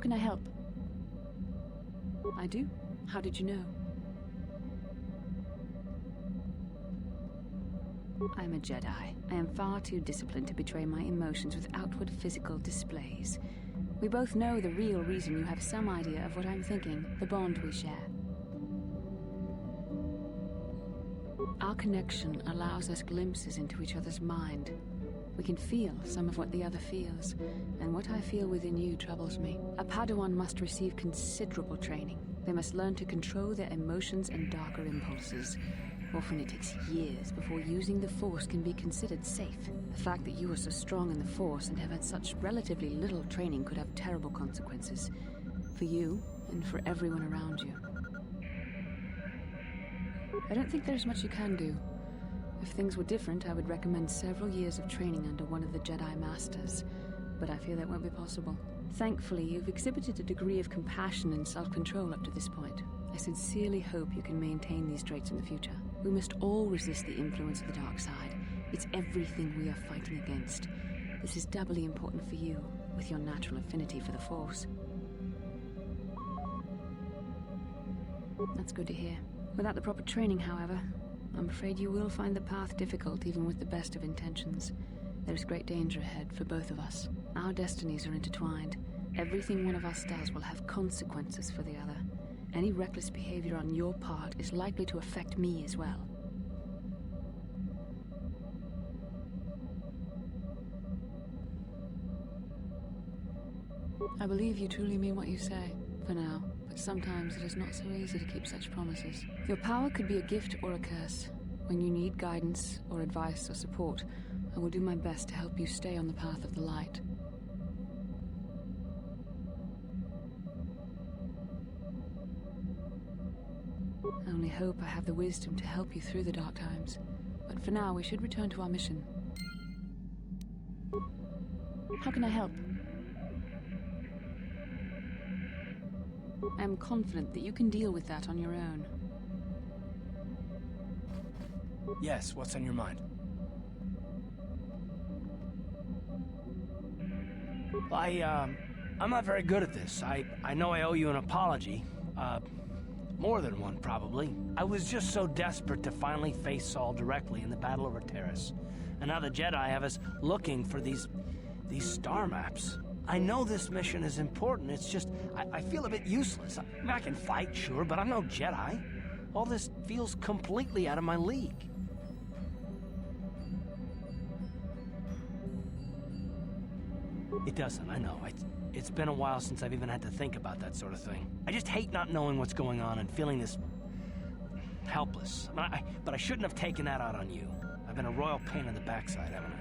can I help? I do. How did you know? I'm a Jedi. I am far too disciplined to betray my emotions with outward physical displays. We both know the real reason you have some idea of what I'm thinking, the bond we share. Our connection allows us glimpses into each other's mind. We can feel some of what the other feels, and what I feel within you troubles me. A Padawan must receive considerable training. They must learn to control their emotions and darker impulses. Often it takes years before using the Force can be considered safe. The fact that you are so strong in the Force and have had such relatively little training could have terrible consequences. For you, and for everyone around you. I don't think there's much you can do. If things were different, I would recommend several years of training under one of the Jedi Masters. But I fear that won't be possible. Thankfully, you've exhibited a degree of compassion and self-control up to this point. I sincerely hope you can maintain these traits in the future. We must all resist the influence of the dark side. It's everything we are fighting against. This is doubly important for you, with your natural affinity for the Force. That's good to hear. Without the proper training, however, I'm afraid you will find the path difficult even with the best of intentions. There is great danger ahead for both of us. Our destinies are intertwined. Everything one of us does will have consequences for the other. Any reckless behavior on your part is likely to affect me as well. I believe you truly mean what you say, for now, but sometimes it is not so easy to keep such promises. Your power could be a gift or a curse. When you need guidance or advice or support, I will do my best to help you stay on the path of the light. I only hope I have the wisdom to help you through the dark times. But for now, we should return to our mission. How can I help? I am confident that you can deal with that on your own. Yes, what's on your mind? I'm not very good at this. I know I owe you an apology. More than one, probably. I was just so desperate to finally face Saul directly in the Battle over Terrace. And now the Jedi have us looking for these star maps. I know this mission is important, it's just, I feel a bit useless. I can fight, sure, but I'm no Jedi. All this feels completely out of my league. It doesn't, I know. It's been a while since I've even had to think about that sort of thing. I just hate not knowing what's going on and feeling this helpless. But I shouldn't have taken that out on you. I've been a royal pain in the backside, haven't I?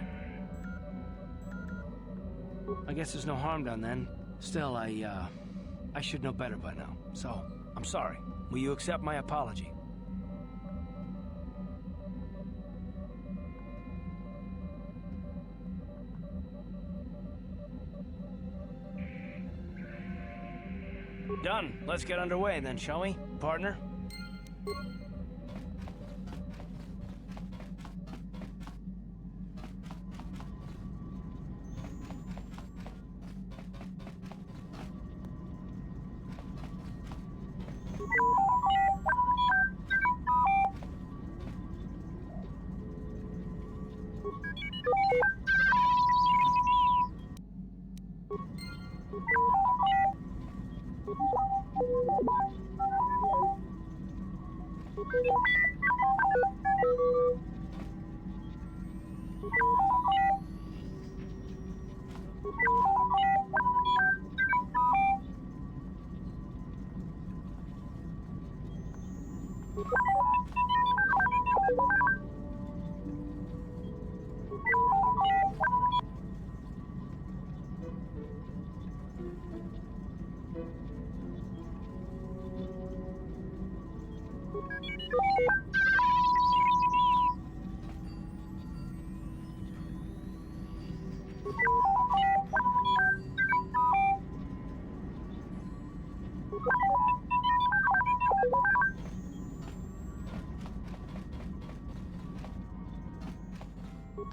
I guess there's no harm done then. Still, I should know better by now. So, I'm sorry. Will you accept my apology? Done. Let's get underway then, shall we, partner?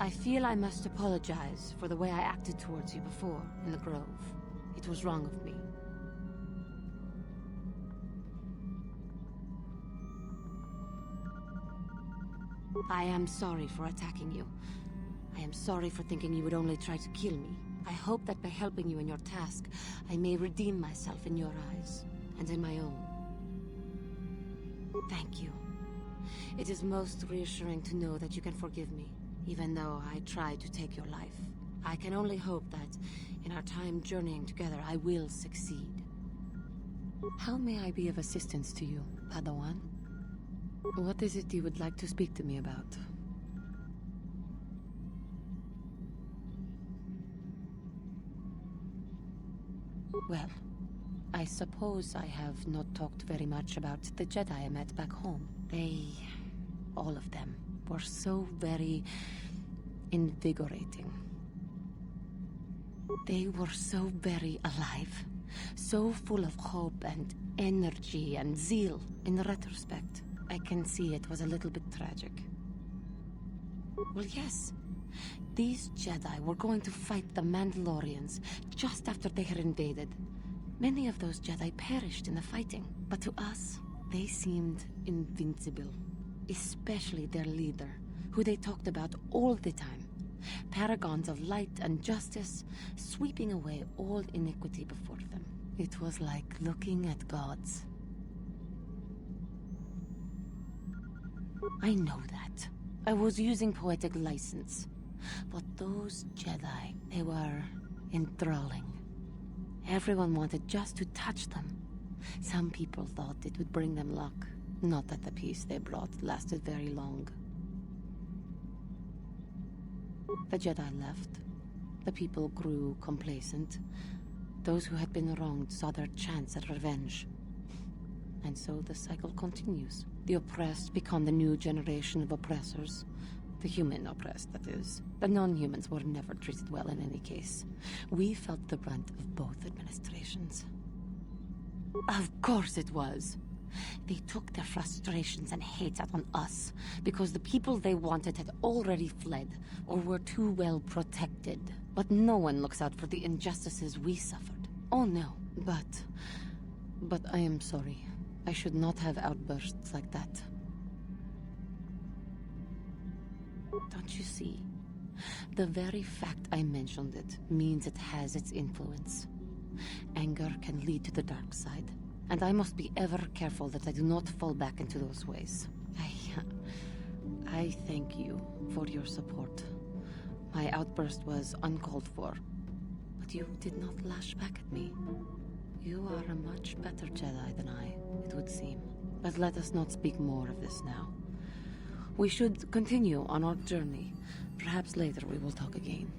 I feel I must apologize for the way I acted towards you before in the Grove. It was wrong of me. I am sorry for attacking you. I am sorry for thinking you would only try to kill me. I hope that by helping you in your task, I may redeem myself in your eyes, and in my own. Thank you. It is most reassuring to know that you can forgive me, even though I tried to take your life. I can only hope that, in our time journeying together, I will succeed. How may I be of assistance to you, Padawan? What is it you would like to speak to me about? Well, I suppose I have not talked very much about the Jedi I met back home. They, all of them, were so very invigorating. They were so very alive, so full of hope and energy and zeal. In retrospect, I can see it was a little bit tragic. Well, yes. These Jedi were going to fight the Mandalorians just after they had invaded. Many of those Jedi perished in the fighting, but to us, they seemed invincible. Especially their leader, who they talked about all the time. Paragons of light and justice, sweeping away all iniquity before them. It was like looking at gods. I know that. I was using poetic license. But those Jedi, they were enthralling. Everyone wanted just to touch them. Some people thought it would bring them luck. Not that the peace they brought lasted very long. The Jedi left. The people grew complacent. Those who had been wronged saw their chance at revenge. And so the cycle continues. The oppressed become the new generation of oppressors. The human oppressed, that is. The non-humans were never treated well in any case. We felt the brunt of both administrations. Of course it was. They took their frustrations and hate out on us, because the people they wanted had already fled, or were too well protected. But no one looks out for the injustices we suffered. Oh no, but I am sorry. I should not have outbursts like that. Don't you see? The very fact I mentioned it means it has its influence. Anger can lead to the dark side, and I must be ever careful that I do not fall back into those ways. I thank you for your support. My outburst was uncalled for, but you did not lash back at me. You are a much better Jedi than I, it would seem. But let us not speak more of this now. We should continue on our journey. Perhaps later we will talk again.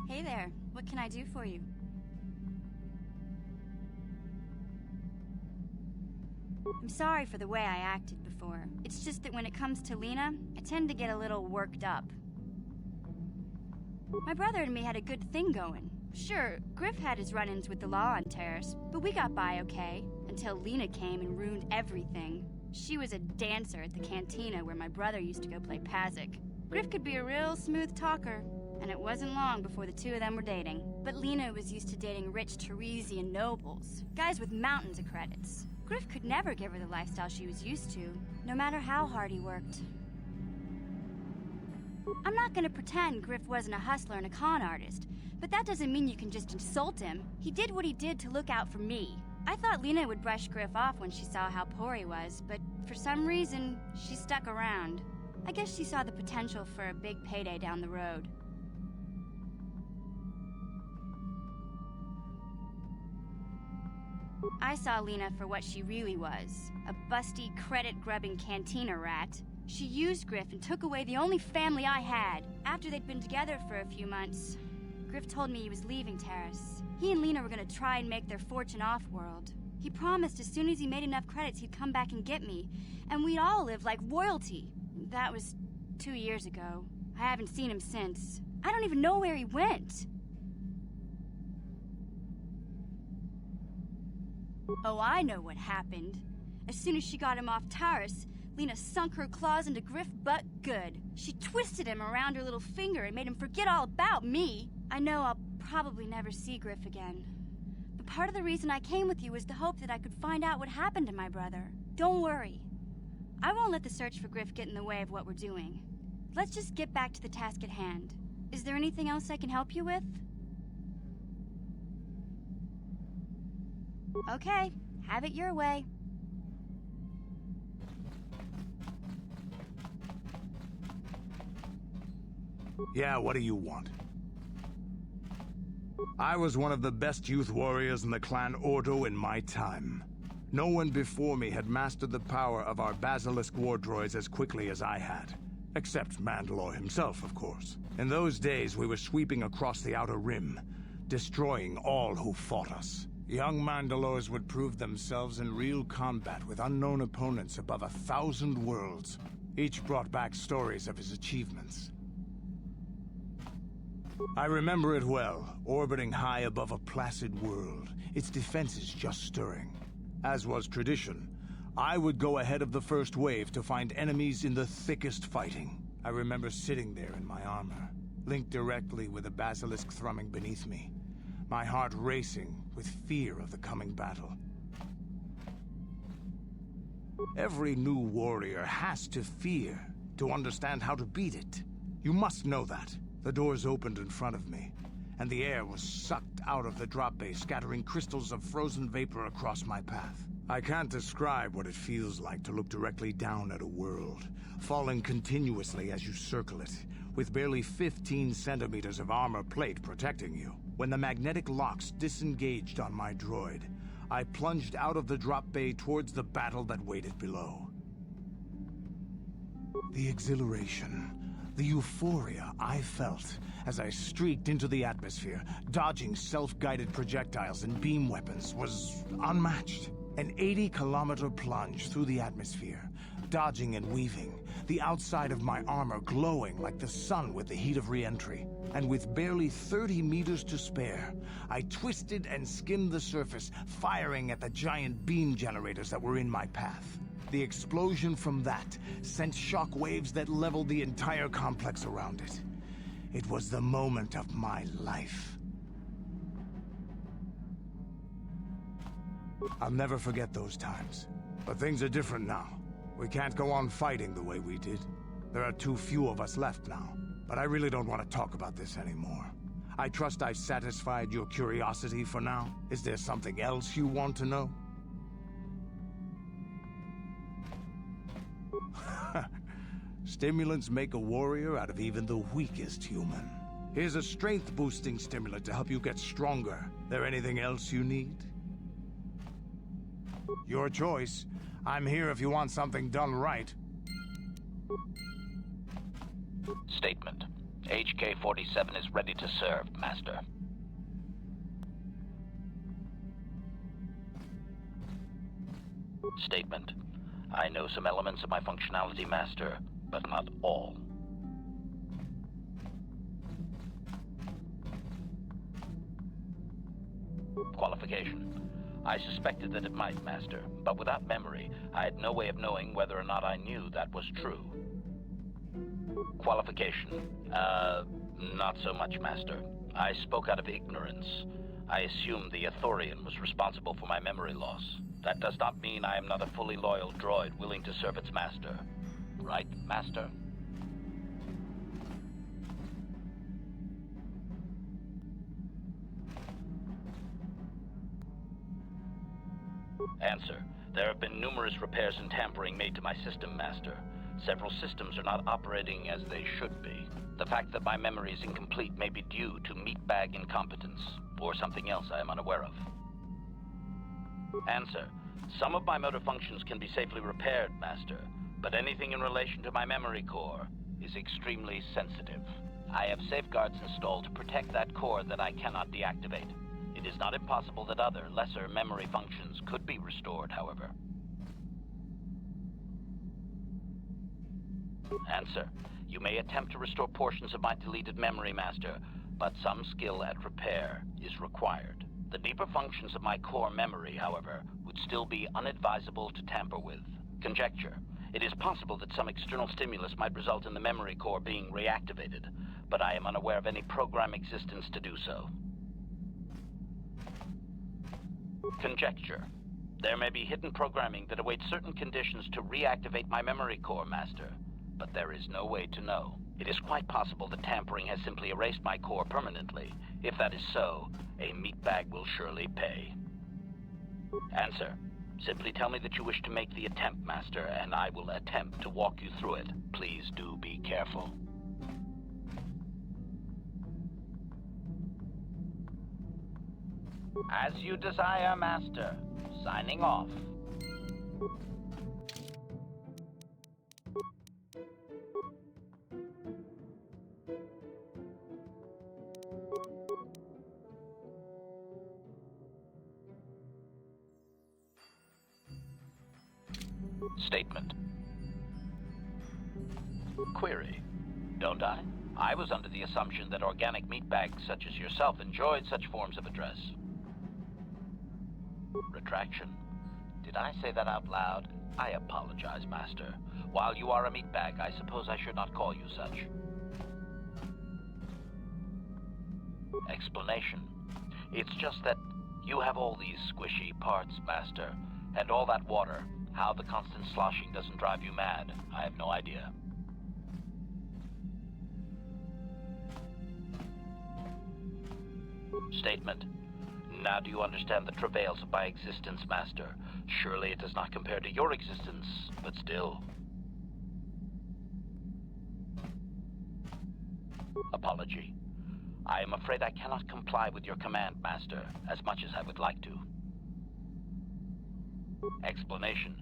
Hey there, what can I do for you? I'm sorry for the way I acted before. It's just that when it comes to Lena, I tend to get a little worked up. My brother and me had a good thing going. Sure, Griff had his run-ins with the law on Terrace, but we got by okay, until Lena came and ruined everything. She was a dancer at the cantina where my brother used to go play Pazik. Griff could be a real smooth talker, and it wasn't long before the two of them were dating. But Lena was used to dating rich Teresian nobles, guys with mountains of credits. Griff could never give her the lifestyle she was used to, no matter how hard he worked. I'm not gonna pretend Griff wasn't a hustler and a con artist, but that doesn't mean you can just insult him. He did what he did to look out for me. I thought Lena would brush Griff off when she saw how poor he was, but for some reason, she stuck around. I guess she saw the potential for a big payday down the road. I saw Lena for what she really was, a busty, credit-grubbing cantina rat. She used Griff and took away the only family I had. After they'd been together for a few months, Griff told me he was leaving Terrace. He and Lena were gonna try and make their fortune off-world. He promised as soon as he made enough credits he'd come back and get me, and we'd all live like royalty. That was 2 years ago. I haven't seen him since. I don't even know where he went. Oh, I know what happened. As soon as she got him off Terrace, Lena sunk her claws into Griff butt good. She twisted him around her little finger and made him forget all about me. I know I'll probably never see Griff again. But part of the reason I came with you was the hope that I could find out what happened to my brother. Don't worry. I won't let the search for Griff get in the way of what we're doing. Let's just get back to the task at hand. Is there anything else I can help you with? Okay, have it your way. Yeah, what do you want? I was one of the best youth warriors in the clan Ordo in my time. No one before me had mastered the power of our basilisk war droids as quickly as I had. Except Mandalore himself, of course. In those days, we were sweeping across the Outer Rim, destroying all who fought us. Young Mandalores would prove themselves in real combat with unknown opponents above 1,000 worlds. Each brought back stories of his achievements. I remember it well, orbiting high above a placid world, its defenses just stirring. As was tradition, I would go ahead of the first wave to find enemies in the thickest fighting. I remember sitting there in my armor, linked directly with the basilisk thrumming beneath me, my heart racing with fear of the coming battle. Every new warrior has to fear to understand how to beat it. You must know that. The doors opened in front of me, and the air was sucked out of the drop bay, scattering crystals of frozen vapor across my path. I can't describe what it feels like to look directly down at a world, falling continuously as you circle it, with barely 15 centimeters of armor plate protecting you. When the magnetic locks disengaged on my droid, I plunged out of the drop bay towards the battle that waited below. The exhilaration, the euphoria I felt as I streaked into the atmosphere, dodging self-guided projectiles and beam weapons, was unmatched. An 80-kilometer plunge through the atmosphere, dodging and weaving, the outside of my armor glowing like the sun with the heat of re-entry. And with barely 30 meters to spare, I twisted and skimmed the surface, firing at the giant beam generators that were in my path. The explosion from that sent shock waves that leveled the entire complex around it. It was the moment of my life. I'll never forget those times. But things are different now. We can't go on fighting the way we did. There are too few of us left now. But I really don't want to talk about this anymore. I trust I've satisfied your curiosity for now. Is there something else you want to know? Stimulants make a warrior out of even the weakest human. Here's a strength-boosting stimulant to help you get stronger. There anything else you need? Your choice. I'm here if you want something done right. Statement. HK-47 is ready to serve, Master. Statement. I know some elements of my functionality, Master, but not all. Qualification. I suspected that it might, Master, but without memory, I had no way of knowing whether or not I knew that was true. Qualification. Not so much, Master. I spoke out of ignorance. I assumed the Ithorian was responsible for my memory loss. That does not mean I am not a fully loyal droid willing to serve its master. Right, Master? Answer. There have been numerous repairs and tampering made to my system, Master. Several systems are not operating as they should be. The fact that my memory is incomplete may be due to meatbag incompetence, or something else I am unaware of. Answer. Some of my motor functions can be safely repaired, Master, but anything in relation to my memory core is extremely sensitive. I have safeguards installed to protect that core that I cannot deactivate. It is not impossible that other, lesser memory functions could be restored, however. Answer. You may attempt to restore portions of my deleted memory, Master, but some skill at repair is required. The deeper functions of my core memory, however, would still be unadvisable to tamper with. Conjecture. It is possible that some external stimulus might result in the memory core being reactivated, but I am unaware of any program existence to do so. Conjecture. There may be hidden programming that awaits certain conditions to reactivate my memory core, Master, but there is no way to know. It is quite possible that tampering has simply erased my core permanently. If that is so, a meatbag will surely pay. Answer. Simply tell me that you wish to make the attempt, Master, and I will attempt to walk you through it. Please do be careful. As you desire, Master. Signing off. Statement. Query. Don't I? I was under the assumption that organic meatbags such as yourself enjoyed such forms of address. Retraction. Did I say that out loud? I apologize, Master. While you are a meatbag, I suppose I should not call you such. Explanation. It's just that you have all these squishy parts, Master, and all that water. How the constant sloshing doesn't drive you mad, I have no idea. Statement. Now do you understand the travails of my existence, Master? Surely it does not compare to your existence, but still. Apology. I am afraid I cannot comply with your command, Master, as much as I would like to. Explanation.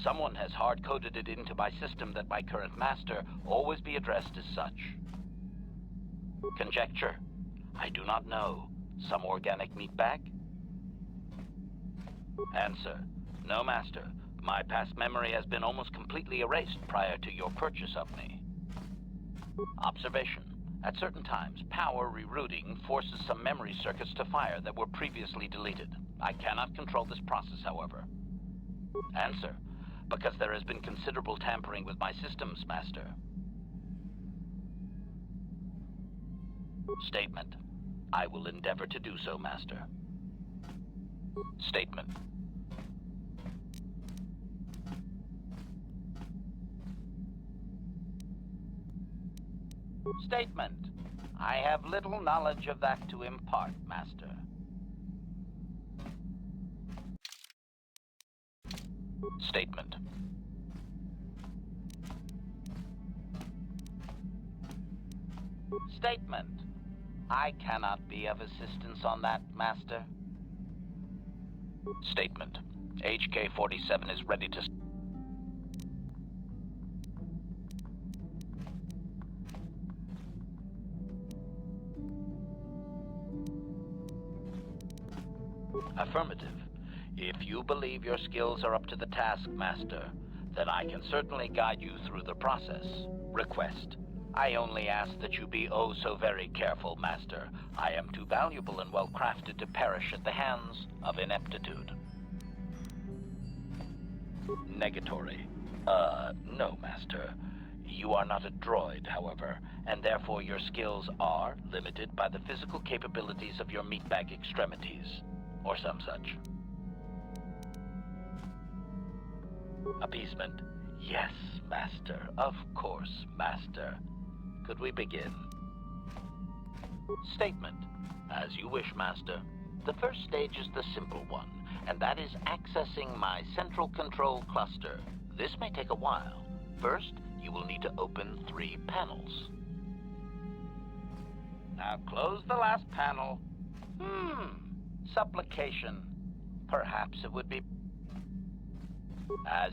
Someone has hard-coded it into my system that my current master always be addressed as such. Conjecture. I do not know. Some organic meatbag? Answer. No, Master. My past memory has been almost completely erased prior to your purchase of me. Observation. At certain times, power rerouting forces some memory circuits to fire that were previously deleted. I cannot control this process, however. Answer. Because there has been considerable tampering with my systems, Master. Statement. I will endeavor to do so, Master. Statement. Statement. I have little knowledge of that to impart, Master. Statement. Statement. I cannot be of assistance on that, Master. Statement. HK-47 is ready to... Affirmative. If you believe your skills are up to the task, Master, then I can certainly guide you through the process. Request. I only ask that you be oh so very careful, Master. I am too valuable and well-crafted to perish at the hands of ineptitude. Negatory. No, Master. You are not a droid, however, and therefore your skills are limited by the physical capabilities of your meatbag extremities, or some such. Appeasement. Yes, Master. Of course, Master. Could we begin? Statement. As you wish, Master. The first stage is the simple one, and that is accessing my central control cluster. This may take a while. First, you will need to open 3 panels. Now close the last panel. Supplication. Perhaps it would be... As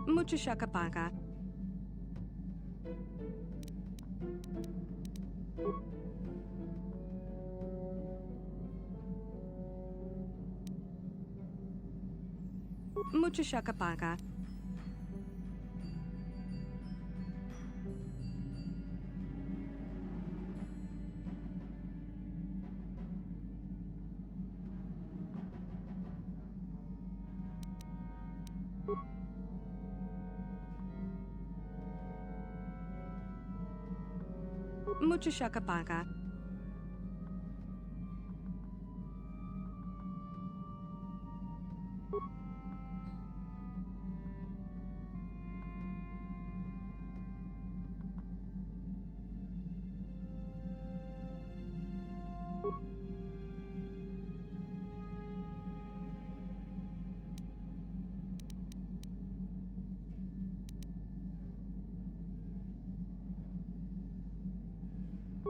Mucho shakapaka. Mucho shakapaka. Mucho shakapaka.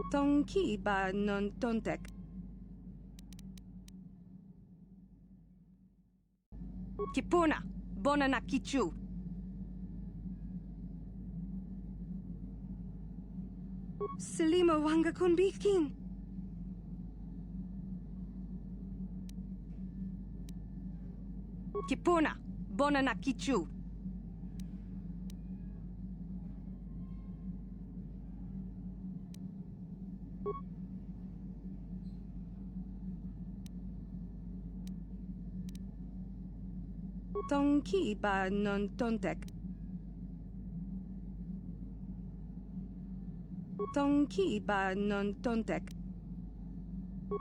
Tonki ba non tontek. Kipuna, bona na kichu. Selima wanga konbikin. Kipuna, bona na kichu. Tonki ba non tontek. Tonki ba non tontek.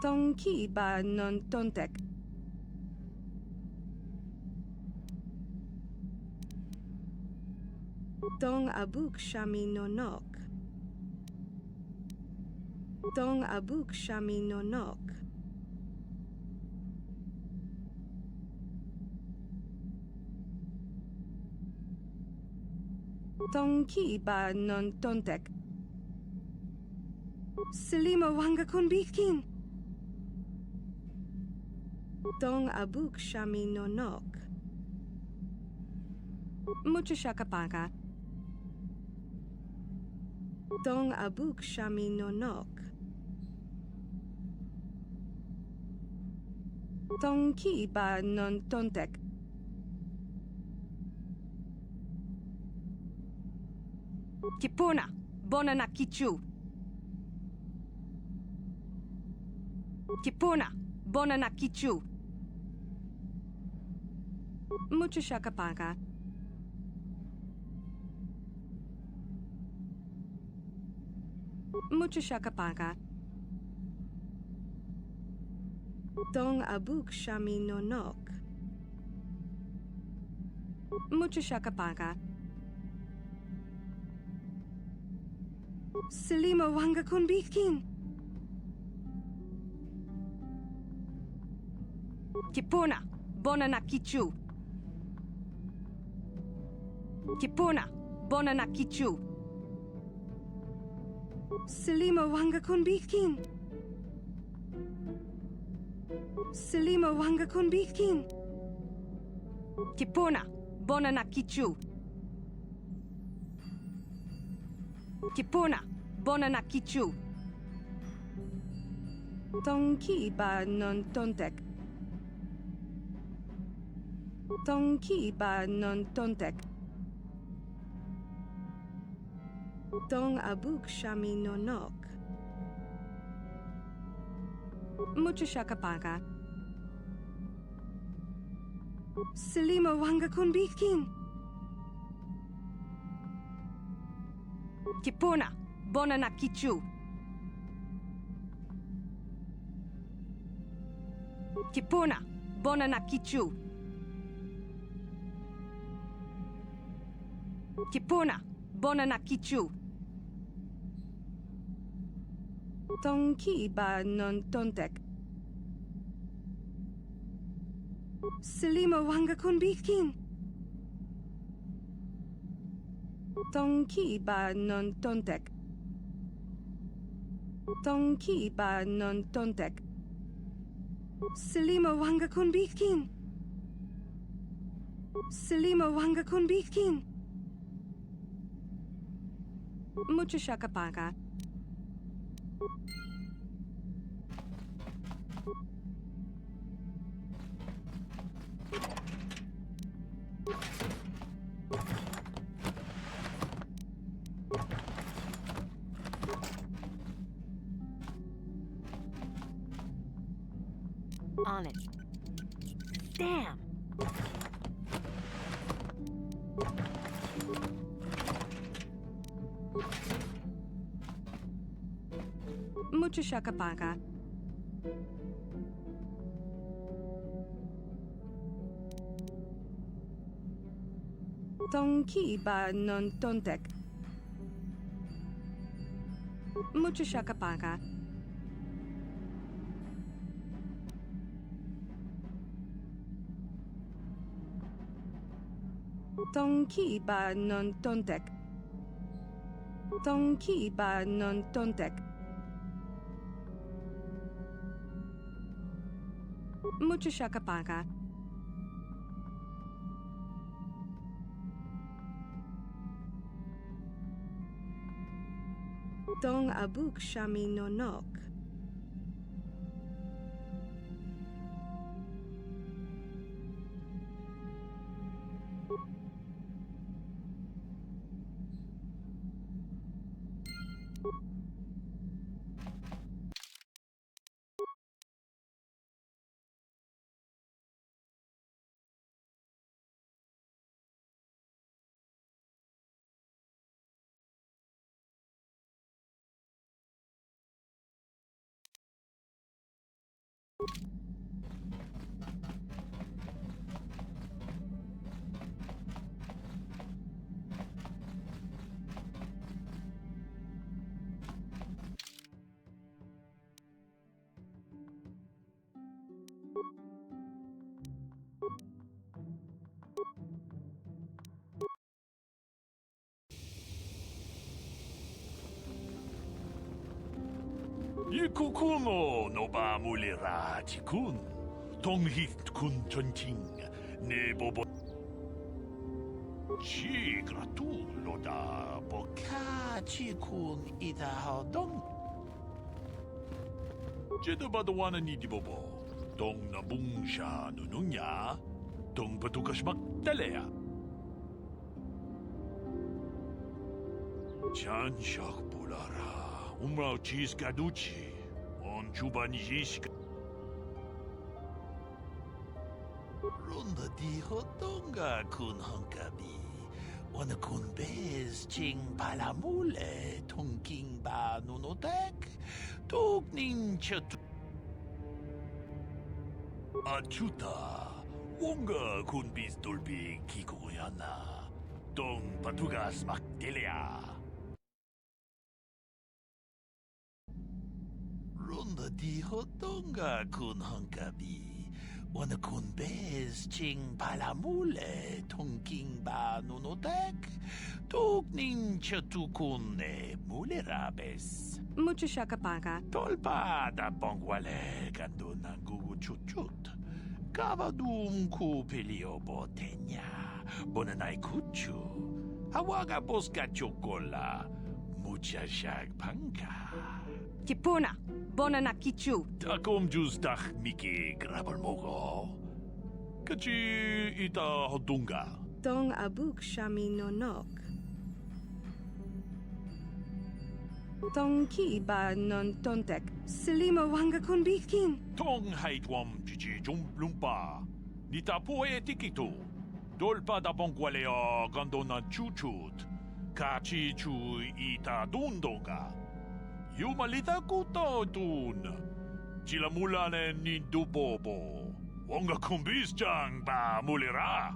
Tonki ba non tontek. Tong abuk shami nonok. Tong abuk shami nonok. Tonki ba non tontek. Selima wanga konbikin. Tong abuk shami nonok. Mucho shakapaka. Tong abuk shami nonok. Tonki ba non tontek. Kipuna, bona na kichu. Kipuna, bona na kichu. Mucho shakapaka. Mucho shakapaka. Tong abuk shami nonok. Mucho shakapaka. Selima wanga konbikin. Kipuna, bona na kichu. Kipuna, bona na kichu. Selima wanga konbikin. Selima wanga konbikin. Kipuna, bona na kichu. Kipuna, bona na kichu. Tonki ba non tontek. Tonki ba non tontek. Tong abuk shami nonok. Mucho shakapaka. Selima wanga konbikin. Kipuna, bona na kichu. Kipuna, bona na kichu. Kipuna, bona na kichu. Tonki ba non tontek. Selima wanga konbikin. Tonki ba non tontek. Tonki ba non tontek. Selima wanga konbikin. Selima wanga kun bikin. Mucho shakapaka. On it. Damn! Mucho shakapaka. Tonki ba non tontek. Mucho shakapaka. Tonki ba non tontek. Tonki ba non tontek. Mucho shakapaka. Tong abuk shami nonok. Ikukumo no ba mulira tikun. Tonghit kun tonting ne bobo. Chi gratulo da boka chi kun ida hodong. Jedo badawana ni di bobo. Tong na bungsha nunungya. Tong patukas magdalea. Chan shak bulara. Umrao cheese gaduchi. On chubanjiska. Ronda di hodonga kun honkabi. Wana kun bez ching palamule. Tongking ba nunotek. Tugning chatu. Achuta. Wonga kun biz dolbi kikoyana. Tong patugas makdelea. Ronda di hodonga kun honkabi. Wana kun bez ching palamule. Tongking ba nunotek. Tugning chatu kun ne mulerabes. Mucho shakapaka. Tolpa da bongwale gando nangugu chuchut. Kavadum ku pelio botenya. Bonanai kuchu. Hawaga boska chokola. Mucha shag panka. Kipuna. Bonana kichu. Takom jus dach miki grabal mogo. Kachi ita hodunga. Tong abuk shami nonok. Tong ki ba non tontek. Selima wanga kun bikin. Tong haitwam chichi lumpa. Nita poe tikito. Dolpa da bongwalea gandona chuchut. Kachi chu ita dundonga. Yumalita kuto dun. Chila mulane ni dubobo. Wonga kumbis jang ba mulira.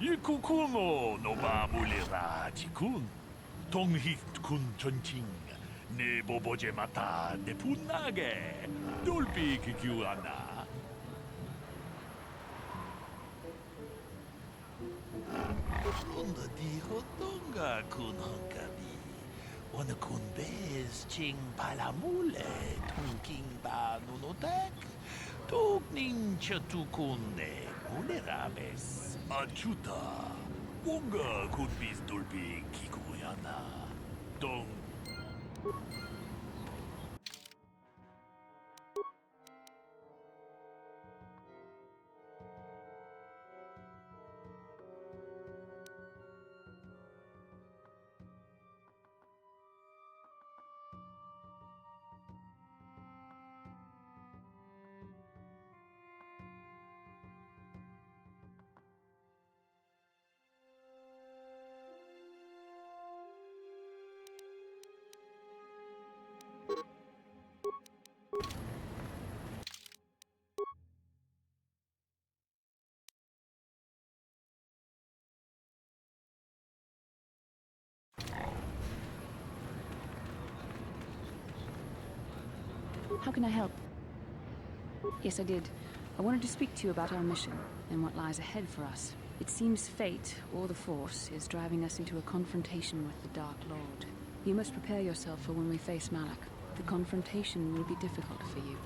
이쿠쿠노 노바물리라지군 동희군 전칭 네 보보제 마타 네 분나게 돌비 기규하나 론더 디호똥가 군헝가비 어느 군베스 칭 발라물레 통킹바 누노닥 독닝 셔투군네 물레라베스 아추타 뭔가 군비스 돌비 기구야나 동 How can I help? Yes, I did. I wanted to speak to you about our mission and what lies ahead for us. It seems fate, or the Force, is driving us into a confrontation with the Dark Lord. You must prepare yourself for when we face Malak. The confrontation will be difficult for you.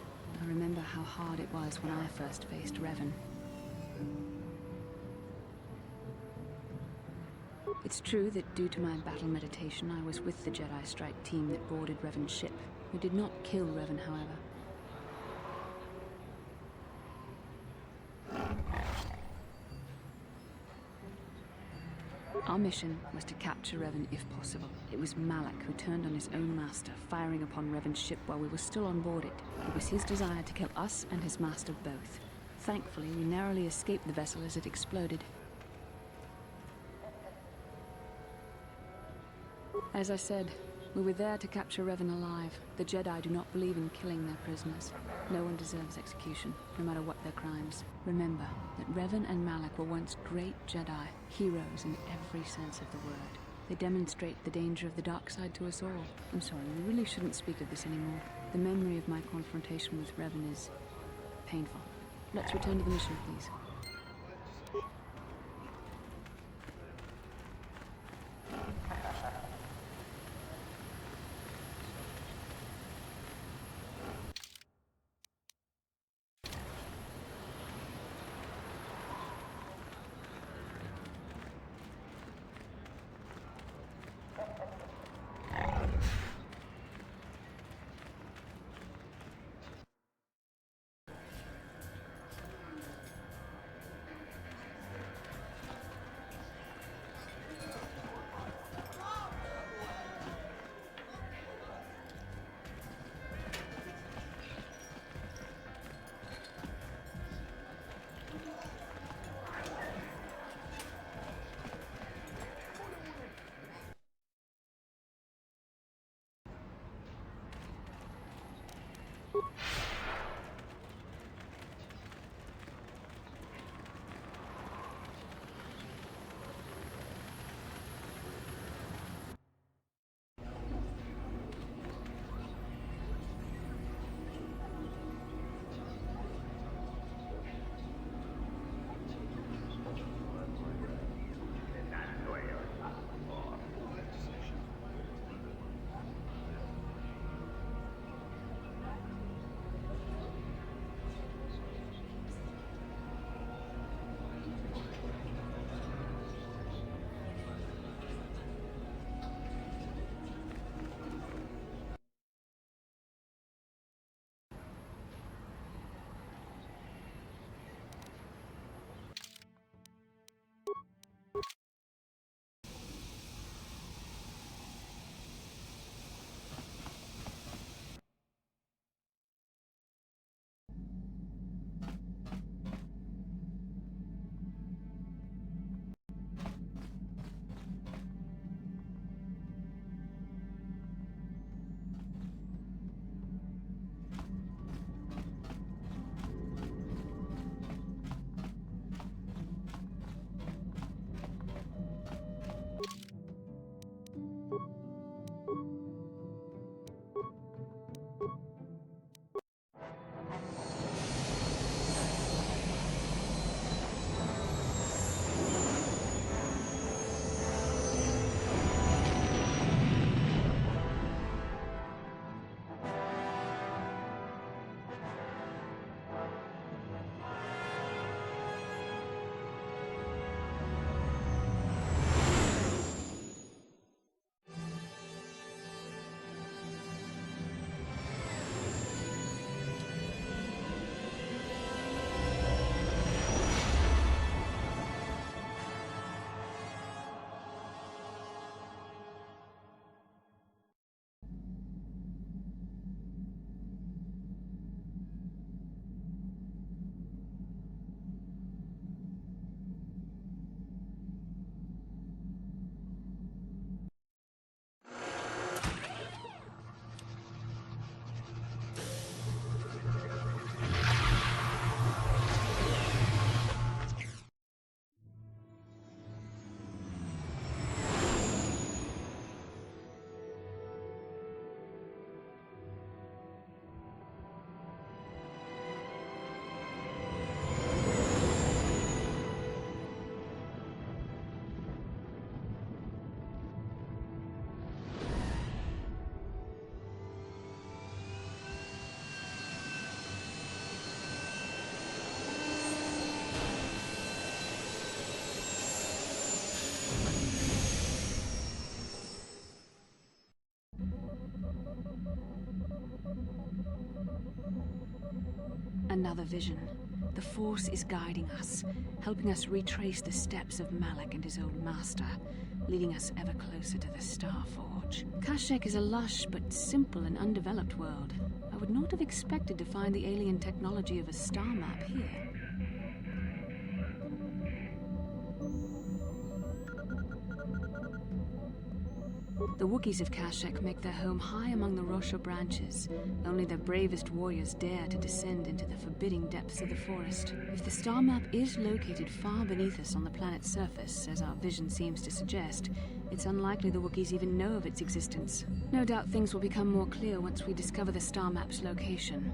I remember how hard it was when I first faced Revan. It's true that due to my battle meditation, I was with the Jedi strike team that boarded Revan's ship. We did not kill Revan, however. Our mission was to capture Revan if possible. It was Malak who turned on his own master, firing upon Revan's ship while we were still on board it. It was his desire to kill us and his master both. Thankfully, we narrowly escaped the vessel as it exploded. As I said, we were there to capture Revan alive. The Jedi do not believe in killing their prisoners. No one deserves execution, no matter what their crimes. Remember that Revan and Malak were once great Jedi, heroes in every sense of the word. They demonstrate the danger of the dark side to us all. I'm sorry, we really shouldn't speak of this anymore. The memory of my confrontation with Revan is painful. Let's return to the mission, please. other vision. The Force is guiding us, helping us retrace the steps of Malak and his old master, leading us ever closer to the Star Forge. Kashyyyk is a lush but simple and undeveloped world. I would not have expected to find the alien technology of a star map here. The Wookiees of Kashyyyk make their home high among the Rosha branches. Only their bravest warriors dare to descend into the forbidding depths of the forest. If the star map is located far beneath us on the planet's surface, as our vision seems to suggest, it's unlikely the Wookiees even know of its existence. No doubt things will become more clear once we discover the star map's location.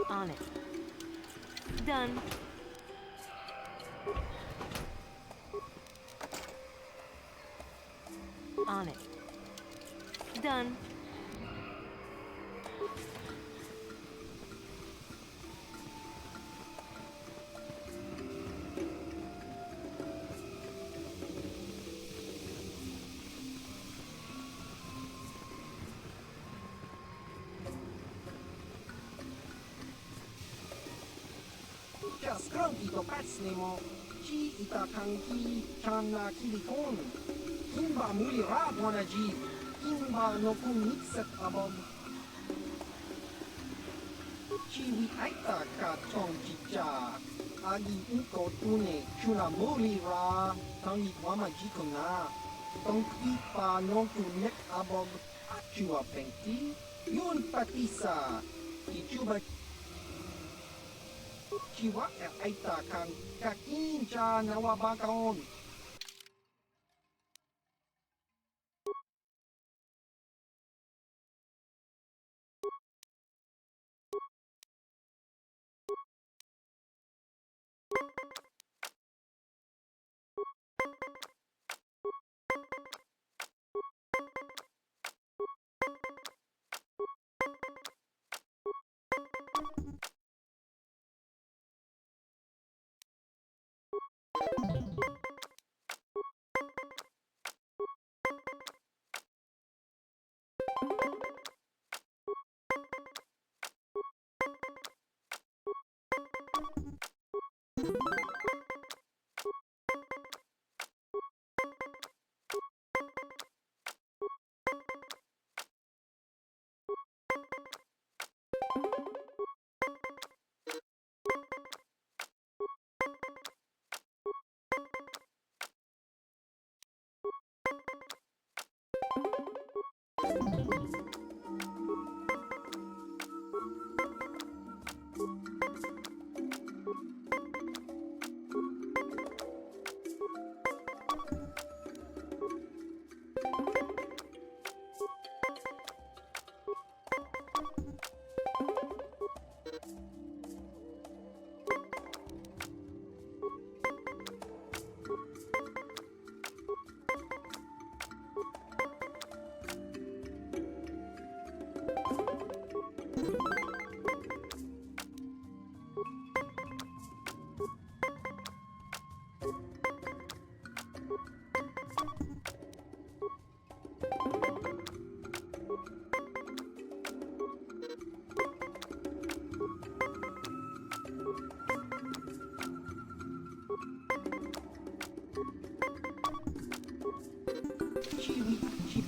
On it. Done. On it. Done. Skrogi to pacnemo, ci ita kanki channa kilikon. Kimba muli rabwana ji, kimba no kunitset abog. Ci wi aita ka tong chicha, agi inko tune chuna muli ra, tangi wama jikuna. Tong ipa no kunet abog, achua penti, yun patisa, ichuba Chiwa aita kan kakincha nawabakaon. Chiwi, chi.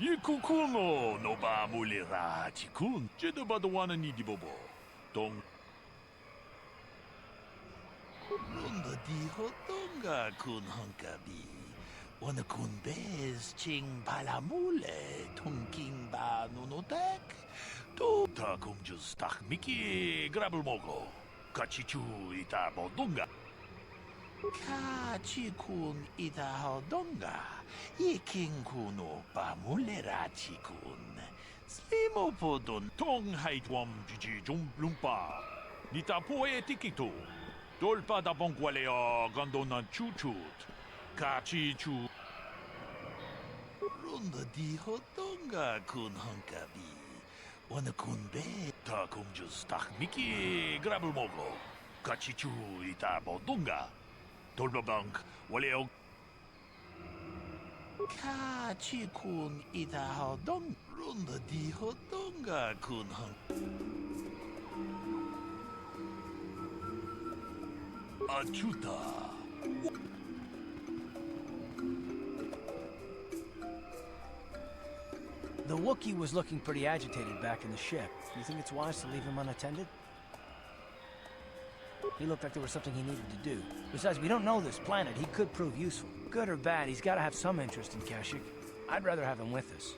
Yikukungo no ba mulira chikun. Jeda badawana ni di bobo. Dong. Runda di hotonga kun honkabi. Wana kun bez ching palamule. Tonking ba nunotek. To ta kung jus tak miki grabel mogo. Kachichu ita bodunga. Kachikun ita hodonga. Iking kuno pamulera chikun. Slimo podon. Tong haitwam jiji jum lumpa. Nita poe tikito. Dolpa da bongwalea gandona chuchut. Kachichu. Runda di hotonga kun honkabi. Wana kun be. Ta kung jus tak miki grabel mogo. Kachichu ita bodunga. Dolpa bank waleo. Kachikun ita hodong. Runda di hotonga kun hon. Achuta. The Wookiee was looking pretty agitated back in the ship. Do you think it's wise to leave him unattended? He looked like there was something he needed to do. Besides, we don't know this planet. He could prove useful. Good or bad, he's got to have some interest in Kashyyyk. I'd rather have him with us.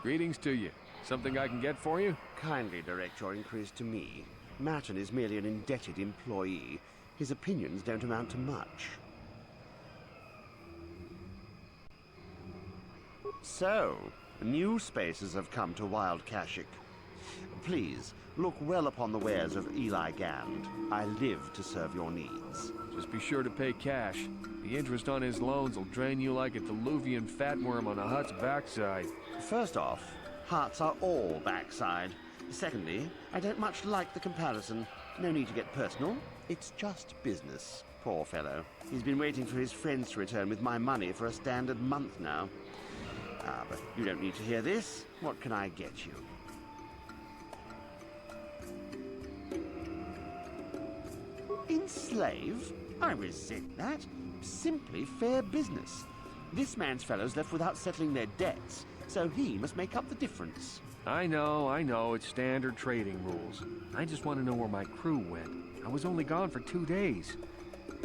Greetings to you. Something I can get for you? Kindly direct your inquiries to me. Matton is merely an indebted employee. His opinions don't amount to much. So, new spaces have come to Wild Kashyyyk. Please, look well upon the wares of Eli Gand. I live to serve your needs. Just be sure to pay cash. The interest on his loans will drain you like a diluvian fatworm on a hut's backside. First off, huts are all backside. Secondly, I don't much like the comparison. No need to get personal. It's just business. Poor fellow. He's been waiting for his friends to return with my money for a standard month now. Ah, but you don't need to hear this. What can I get you? Enslave? I resent that. Simply fair business. This man's fellows left without settling their debts, so he must make up the difference. I know, it's standard trading rules. I just want to know where my crew went. I was only gone for 2 days.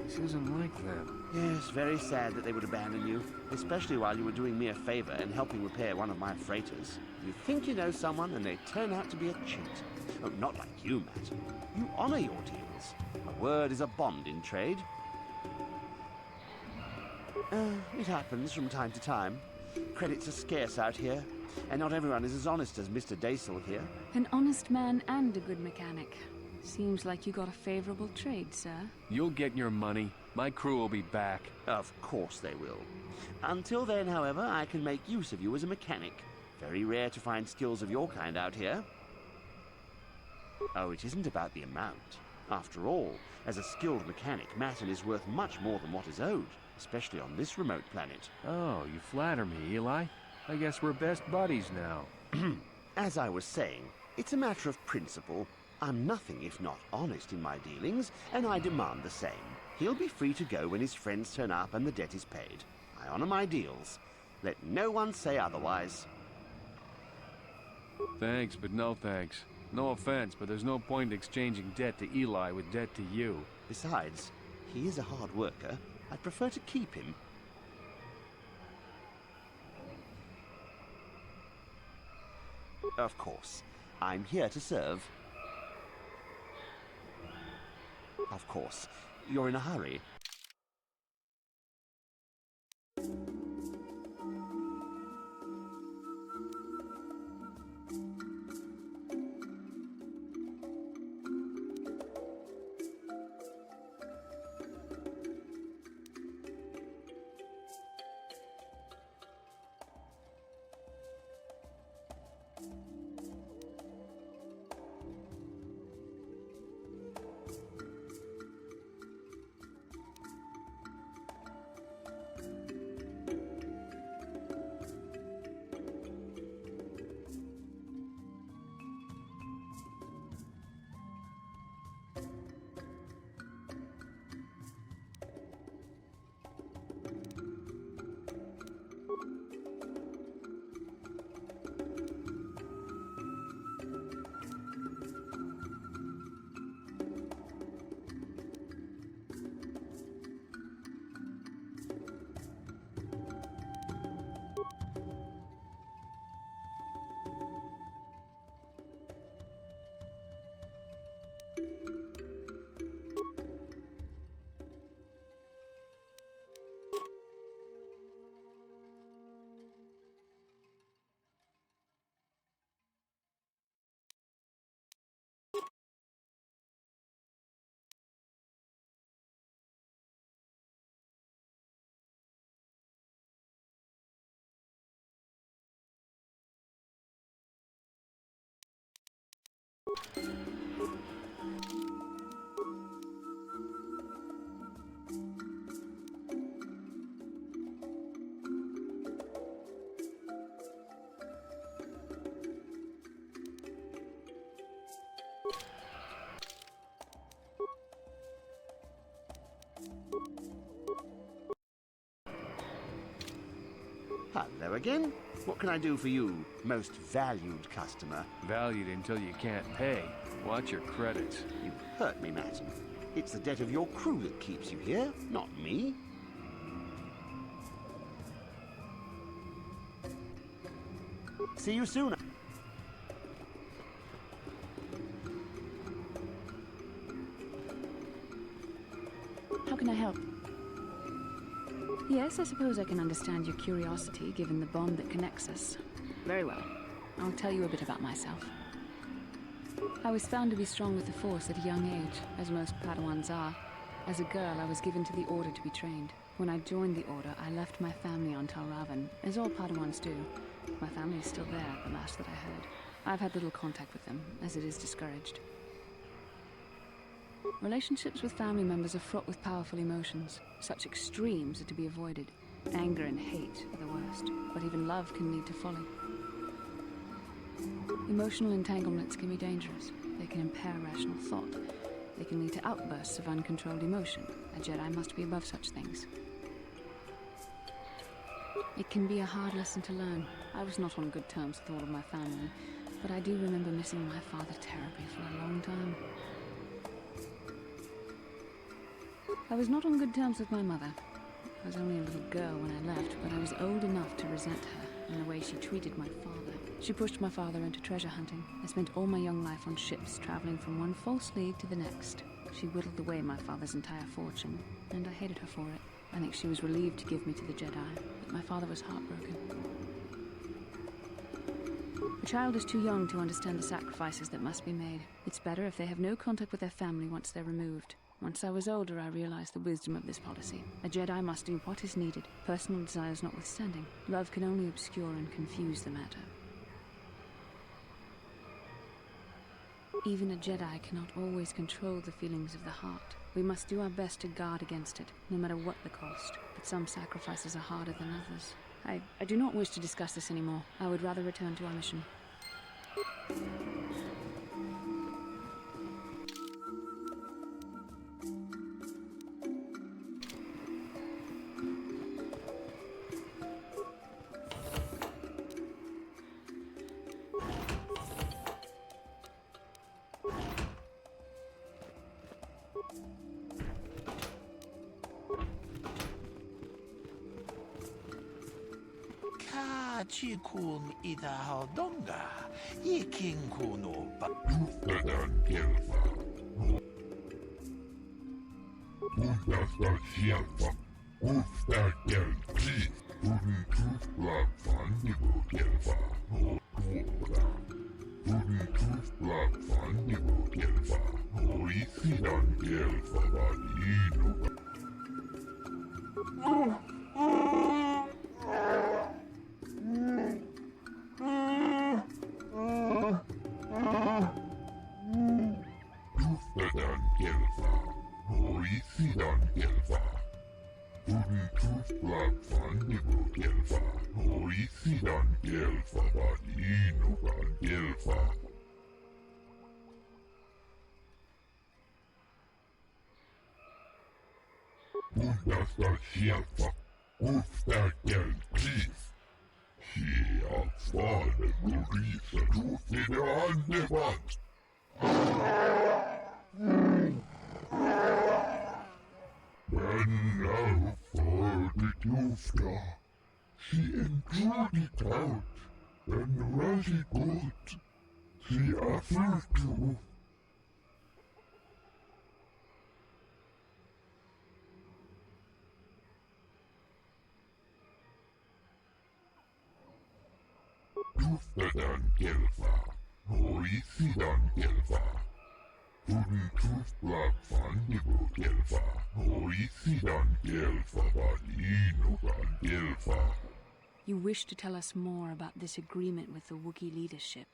This isn't like them. Yes, very sad that they would abandon you, especially while you were doing me a favor and helping repair one of my freighters. You think you know someone, and they turn out to be a cheat. Oh, not like you, Matt. You honor your deals. A word is a bond in trade. It happens from time to time. Credits are scarce out here, and not everyone is as honest as Mr. Daisel here. An honest man and a good mechanic. Seems like you got a favorable trade, sir. You'll get your money. My crew will be back. Of course they will. Until then, however, I can make use of you as a mechanic. Very rare to find skills of your kind out here. Oh, it isn't about the amount. After all, as a skilled mechanic, Matton is worth much more than what is owed, especially on this remote planet. Oh, you flatter me, Eli. I guess we're best buddies now. As I was saying, it's a matter of principle. I'm nothing if not honest in my dealings, and I demand the same. He'll be free to go when his friends turn up and the debt is paid. I honor my deals. Let no one say otherwise. Thanks, but no thanks. No offense, but there's no point exchanging debt to Eli with debt to you. Besides, he is a hard worker. I'd prefer to keep him. Of course. I'm here to serve. Of course. You're in a hurry. Hello again. What can I do for you, most valued customer? Valued until you can't pay. Watch your credits. You hurt me, Matton. It's the debt of your crew that keeps you here, not me. See you soon. How can I help? Yes, I suppose I can understand your curiosity, given the bond that connects us. Very well. I'll tell you a bit about myself. I was found to be strong with the Force at a young age, as most Padawans are. As a girl, I was given to the Order to be trained. When I joined the Order, I left my family on Tal Ravan, as all Padawans do. My family is still there, the last that I heard. I've had little contact with them, as it is discouraged. Relationships with family members are fraught with powerful emotions. Such extremes are to be avoided. Anger and hate are the worst, but even love can lead to folly. Emotional entanglements can be dangerous. They can impair rational thought. They can lead to outbursts of uncontrolled emotion. A Jedi must be above such things. It can be a hard lesson to learn. I was not on good terms with all of my family, but I do remember missing my father terribly for a long time. I was not on good terms with my mother. I was only a little girl when I left, but I was old enough to resent her and the way she treated my father. She pushed my father into treasure hunting. I spent all my young life on ships, traveling from one false lead to the next. She whittled away my father's entire fortune, and I hated her for it. I think she was relieved to give me to the Jedi, but my father was heartbroken. A child is too young to understand the sacrifices that must be made. It's better if they have no contact with their family once they're removed. Once I was older, I realized the wisdom of this policy. A Jedi must do what is needed, personal desires notwithstanding. Love can only obscure and confuse the matter. Even a Jedi cannot always control the feelings of the heart. We must do our best to guard against it, no matter what the cost. But some sacrifices are harder than others. I do not wish to discuss this anymore. I would rather return to our mission. Chikun ida donga, yiking kuno ba. You wish to tell us more about this agreement with the Wookiee leadership?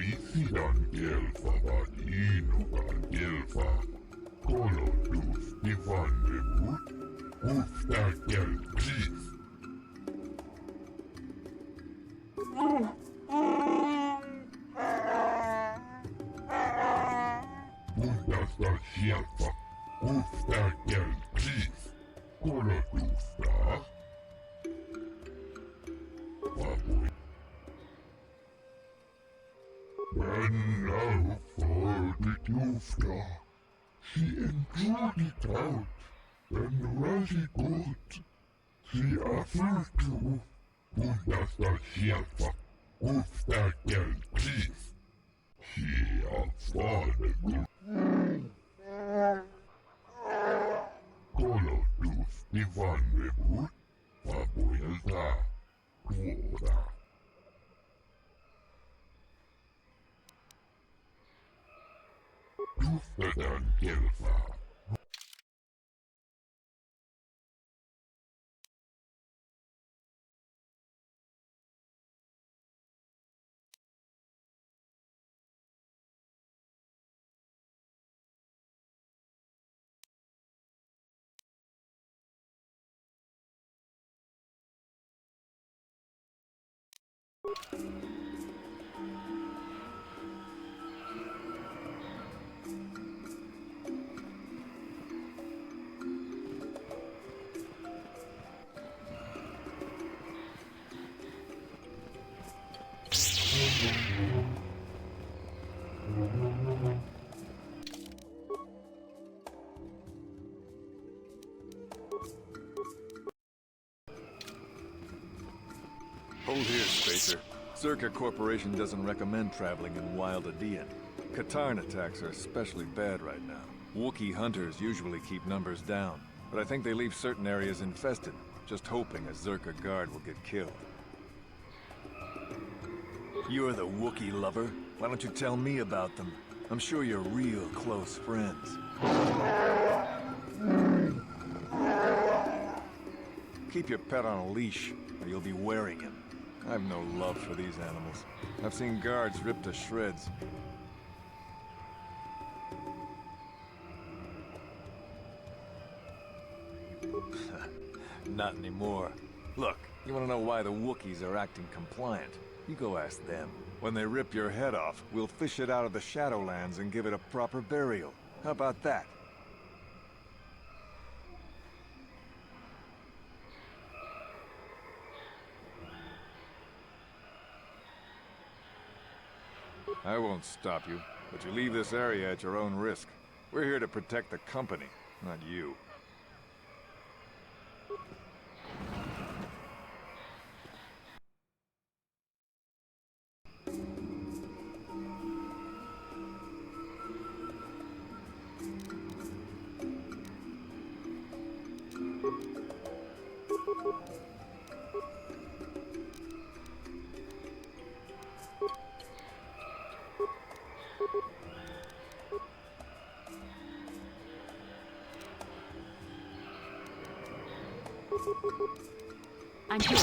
Isidan Gelfa Vadinogan Gelfa. Kolotus Divan Rebut. Ufta Gel Chief. Bundasta Shelfa. Ufta Gel Chief. Kolotusta. Fabuit. When now for the Tufta. She enjoyed it out, and Razi good. She offered to Bundasta Shelfa, Ufta Gel Chief. She afforded Kolotus Divan Rebut, Fabuilta, Tuoda. Tuftadan Gelfa. Hold here, Spacer. Zerka Corporation doesn't recommend traveling in Wild Adean. Katarn attacks are especially bad right now. Wookiee hunters usually keep numbers down, but I think they leave certain areas infested, just hoping a Zerka guard will get killed. You're the Wookiee lover? Why don't you tell me about them? I'm sure you're real close friends. Keep your pet on a leash, or you'll be wearing him. I've no love for these animals. I've seen guards ripped to shreds. Not anymore. Look, you want to know why the Wookiees are acting compliant? You go ask them. When they rip your head off, we'll fish it out of the Shadowlands and give it a proper burial. How about that? I won't stop you, but you leave this area at your own risk. We're here to protect the company, not you. I'm here.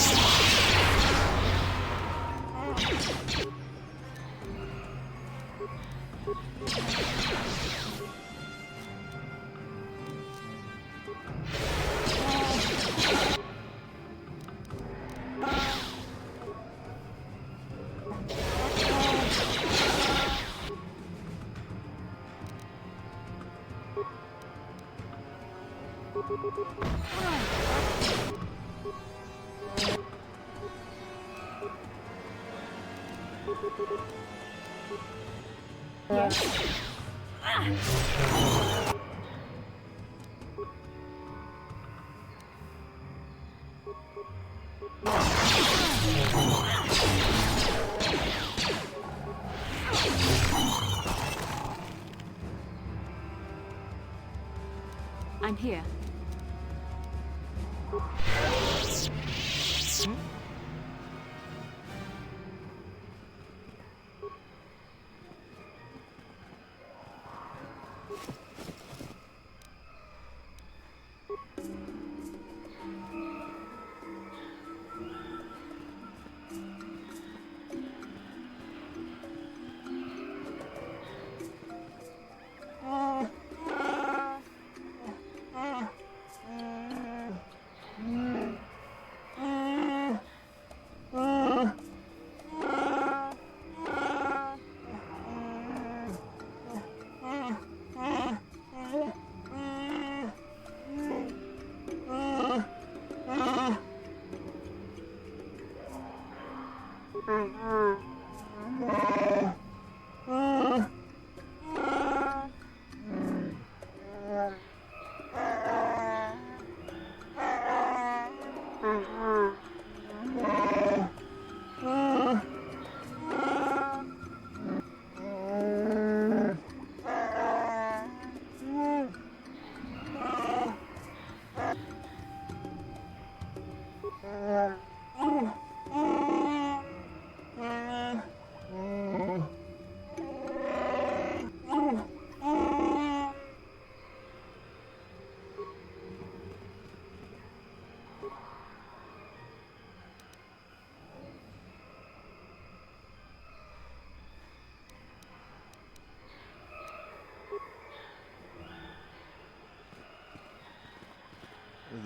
I'm here.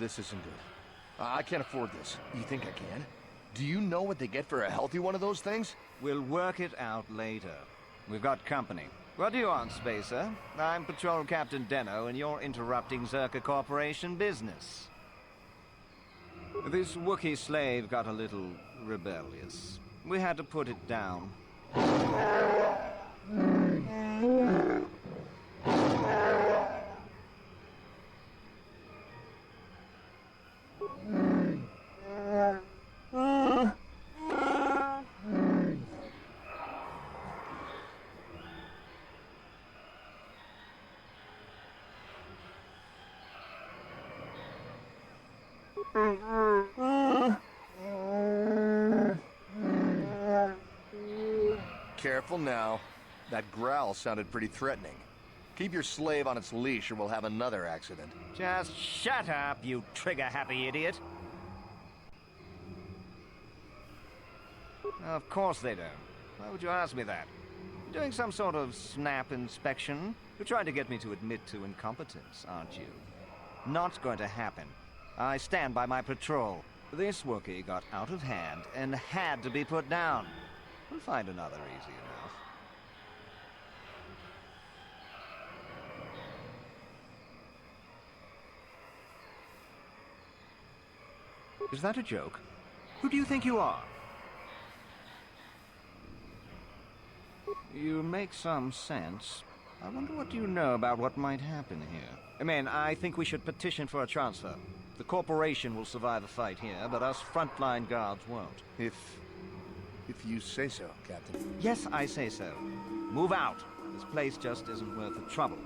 this isn't good. I can't afford this. You think I can? Do you know what they get for a healthy one of those things? We'll work it out later. We've got company. What do you want, Spacer? I'm Patrol Captain Deno, and you're interrupting Zerka Corporation business. This Wookiee slave got a little rebellious. We had to put it down. Careful now. That growl sounded pretty threatening. Keep your slave on its leash or we'll have another accident. Just shut up, you trigger-happy idiot. Of course they don't. Why would you ask me that? You're doing some sort of snap inspection? You're trying to get me to admit to incompetence, aren't you? Not going to happen. I stand by my patrol. This Wookiee got out of hand and had to be put down. We'll find another easy enough. Is that a joke? Who do you think you are? You make some sense. I wonder what you know about what might happen here. Man, I think we should petition for a transfer. The corporation will survive a fight here, but us frontline guards won't. If you say so, Captain. Yes, I say so. Move out. This place just isn't worth the trouble.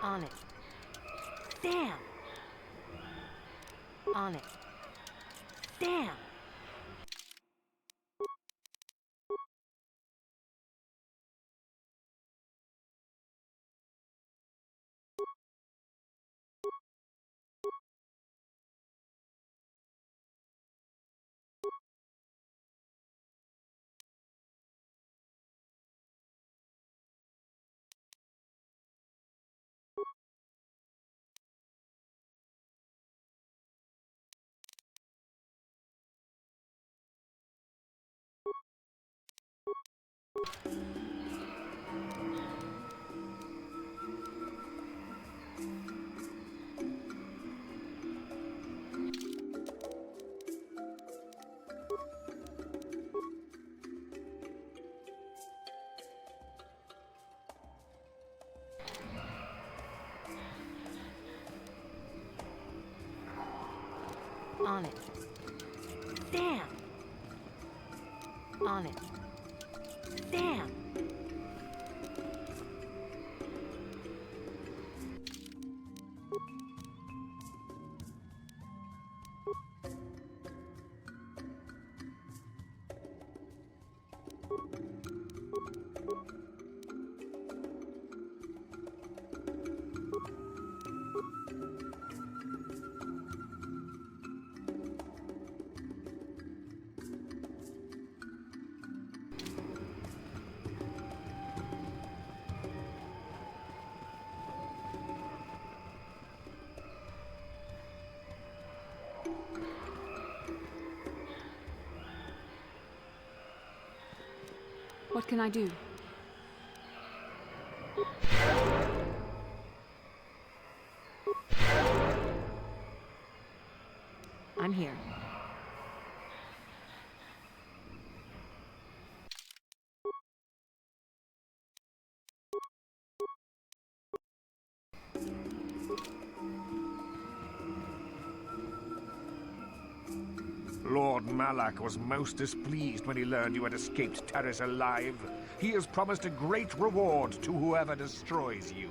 On it. Damn! On it. Damn! On it. Damn! On it. Damn! What can I do? I'm here. Lord Malak was most displeased when he learned you had escaped Terrace alive. He has promised a great reward to whoever destroys you.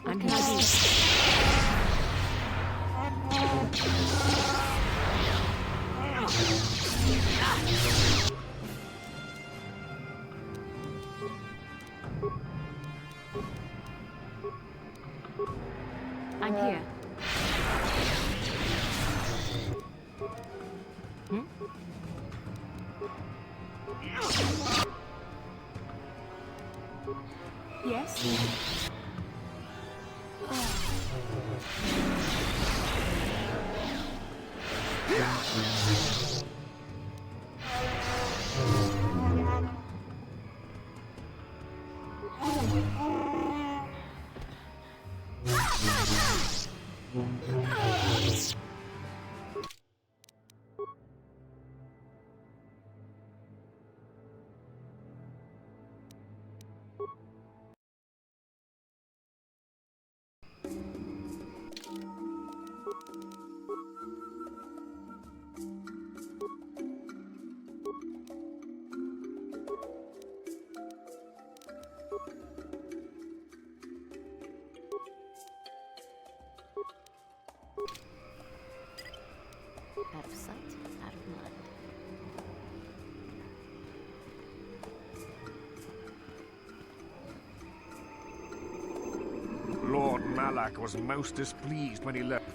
I'm here. I'm here. Yes? Out of sight, out of mind. Lord Malak was most displeased when he left.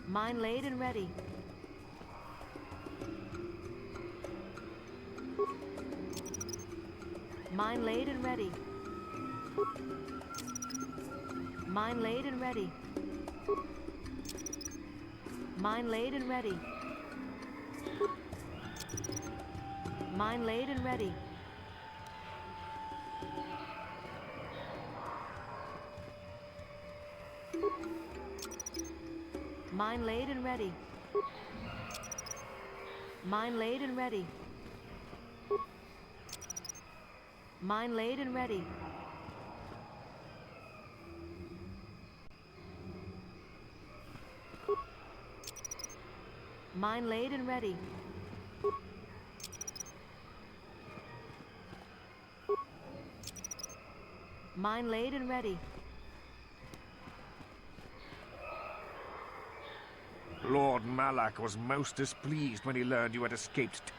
Mine laid and ready. Mine laid and ready. Mine laid and ready. Mine laid and ready. Mine laid and ready. Mine laid and ready. Mine laid and ready. Mine laid and ready. Mine laid and ready. Mine laid and ready. Lord Malak was most displeased when he learned you had escaped.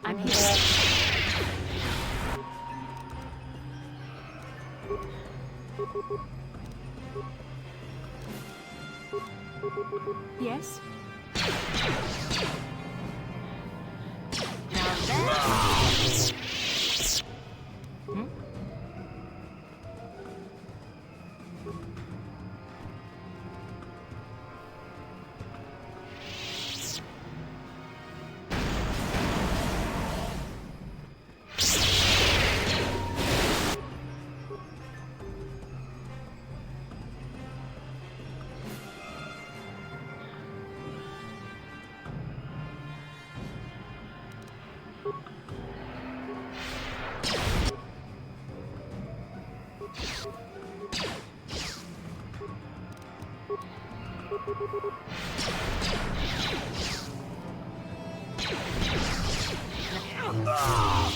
I'm here. Yes? Now that...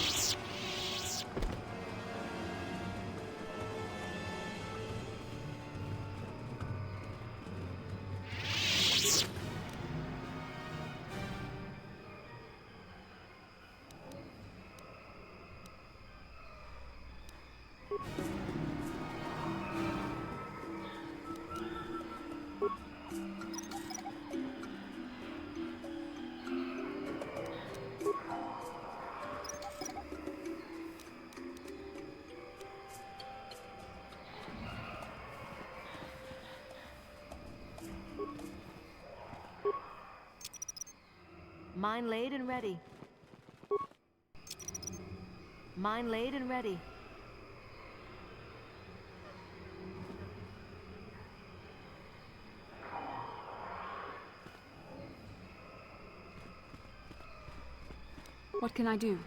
Mine laid and ready. Mine laid and ready. What can I do?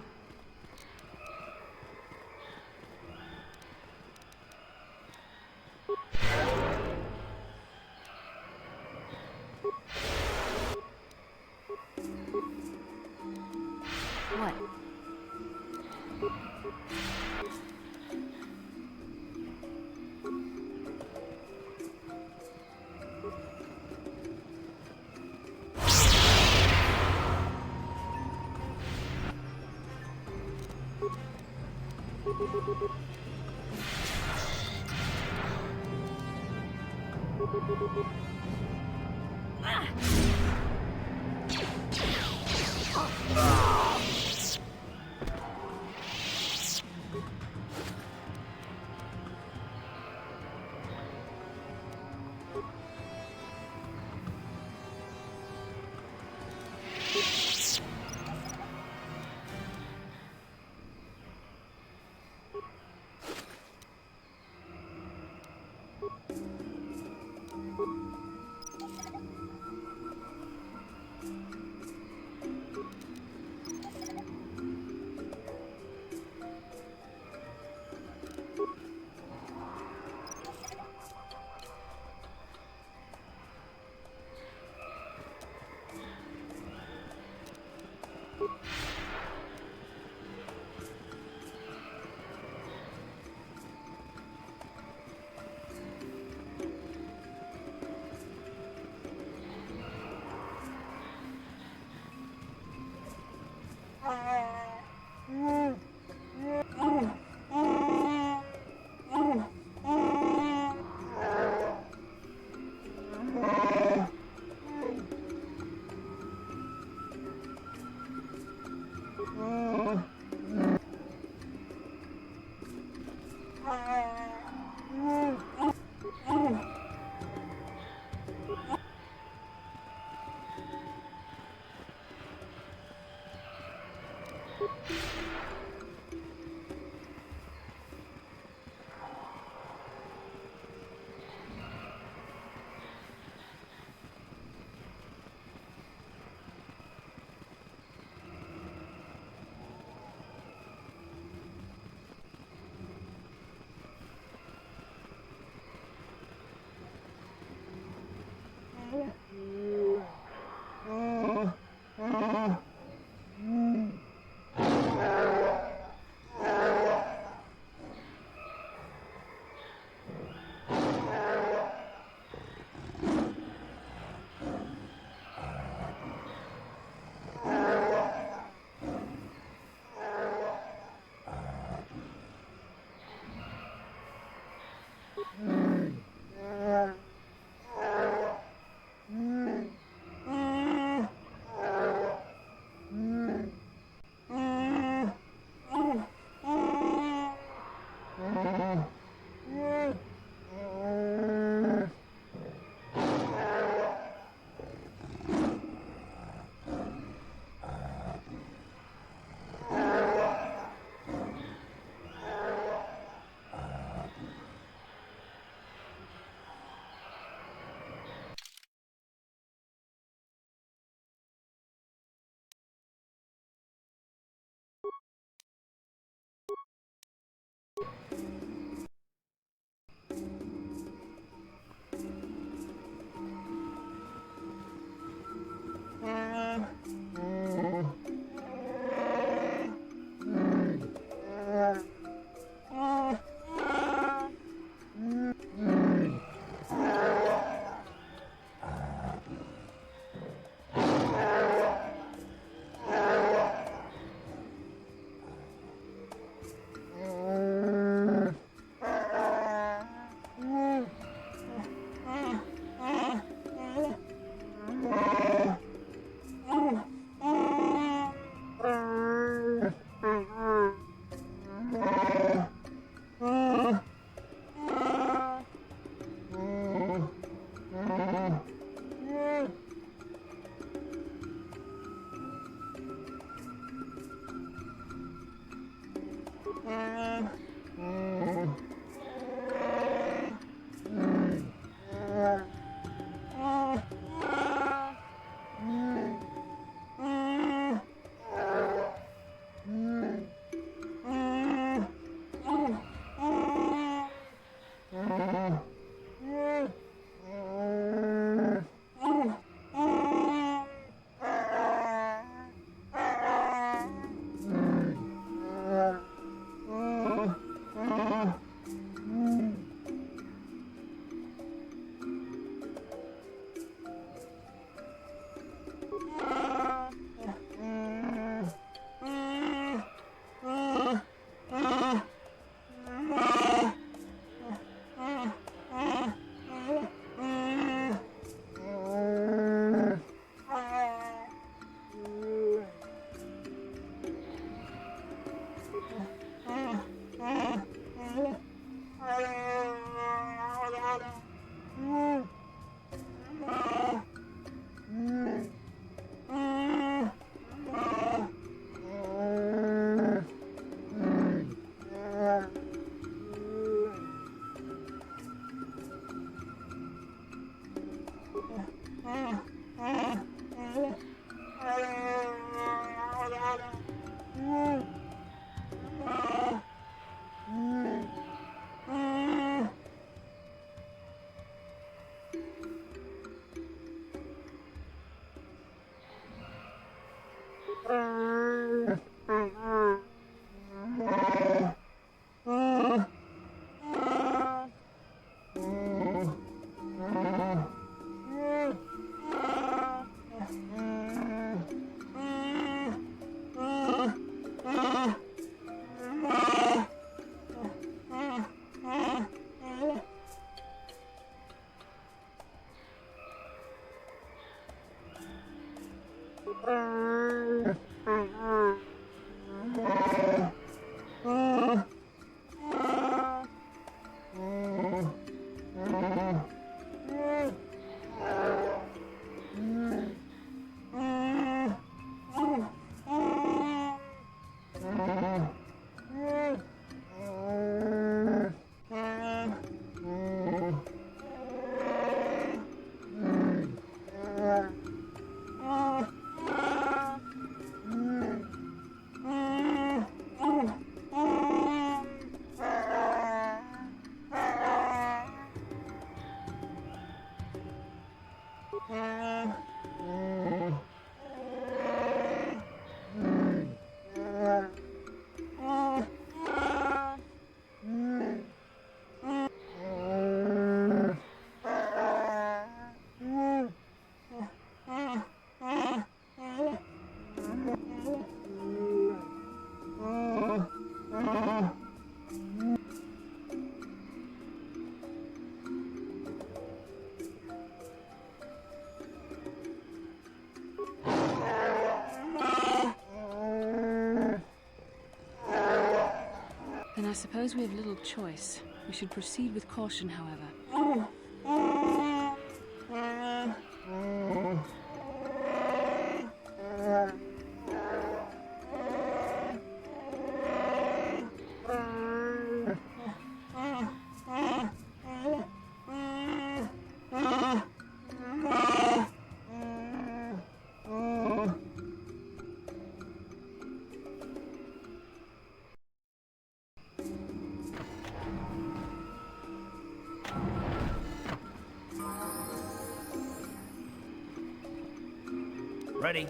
Then I suppose we have little choice. We should proceed with caution, however. Ready?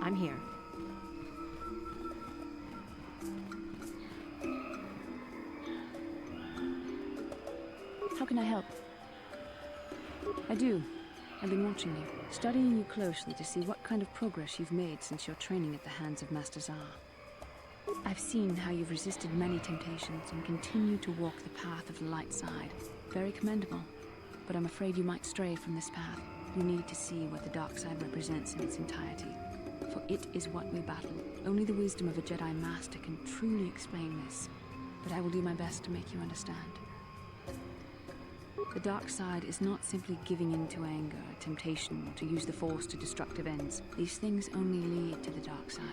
I'm here. How can I help? I do. I've been watching you, studying you closely to see what kind of progress you've made since your training at the hands of Master Zar. I've seen how you've resisted many temptations and continue to walk the path of the light side. Very commendable. but I'm afraid you might stray from this path. You need to see what the dark side represents in its entirety, for it is what we battle. Only the wisdom of a Jedi Master can truly explain this, but I will do my best to make you understand. The dark side is not simply giving in to anger, temptation, or to use the Force to destructive ends. These things only lead to the dark side.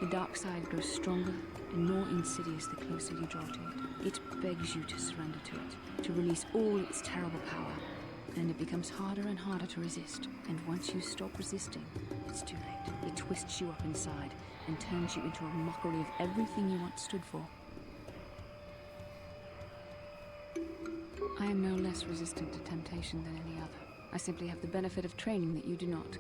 The dark side grows stronger and more insidious the closer you draw to it. It begs you to surrender to it, to release all its terrible power, and it becomes harder and harder to resist. And once you stop resisting, it's too late. It twists you up inside and turns you into a mockery of everything you once stood for. I am no less resistant to temptation than any other. I simply have the benefit of training that you do not.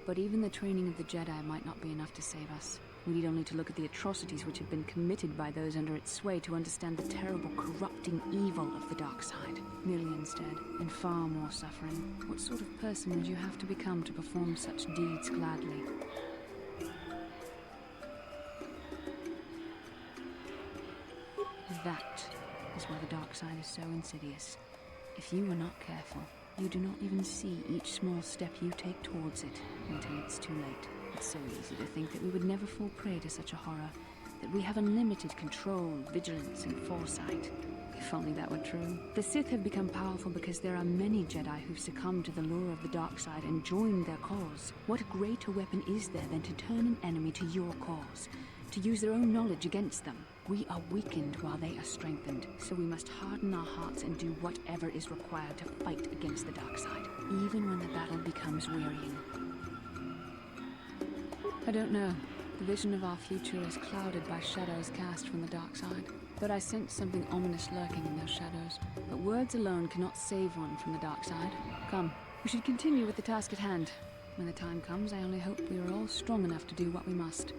But even the training of the Jedi might not be enough to save us. We need only to look at the atrocities which have been committed by those under its sway to understand the terrible, corrupting evil of the dark side. Millions dead, and far more suffering. What sort of person would you have to become to perform such deeds gladly? That is why the dark side is so insidious. If you are not careful, you do not even see each small step you take towards it until it's too late. It's so easy to think that we would never fall prey to such a horror, that we have unlimited control, vigilance, and foresight. If only that were true. The Sith have become powerful because there are many Jedi who've succumbed to the lure of the dark side and joined their cause. What greater weapon is there than to turn an enemy to your cause, to use their own knowledge against them? We are weakened while they are strengthened, so we must harden our hearts and do whatever is required to fight against the dark side, even when the battle becomes wearying. I don't know. The vision of our future is clouded by shadows cast from the dark side. But I sense something ominous lurking in those shadows. But words alone cannot save one from the dark side. Come, we should continue with the task at hand. When the time comes, I only hope we are all strong enough to do what we must.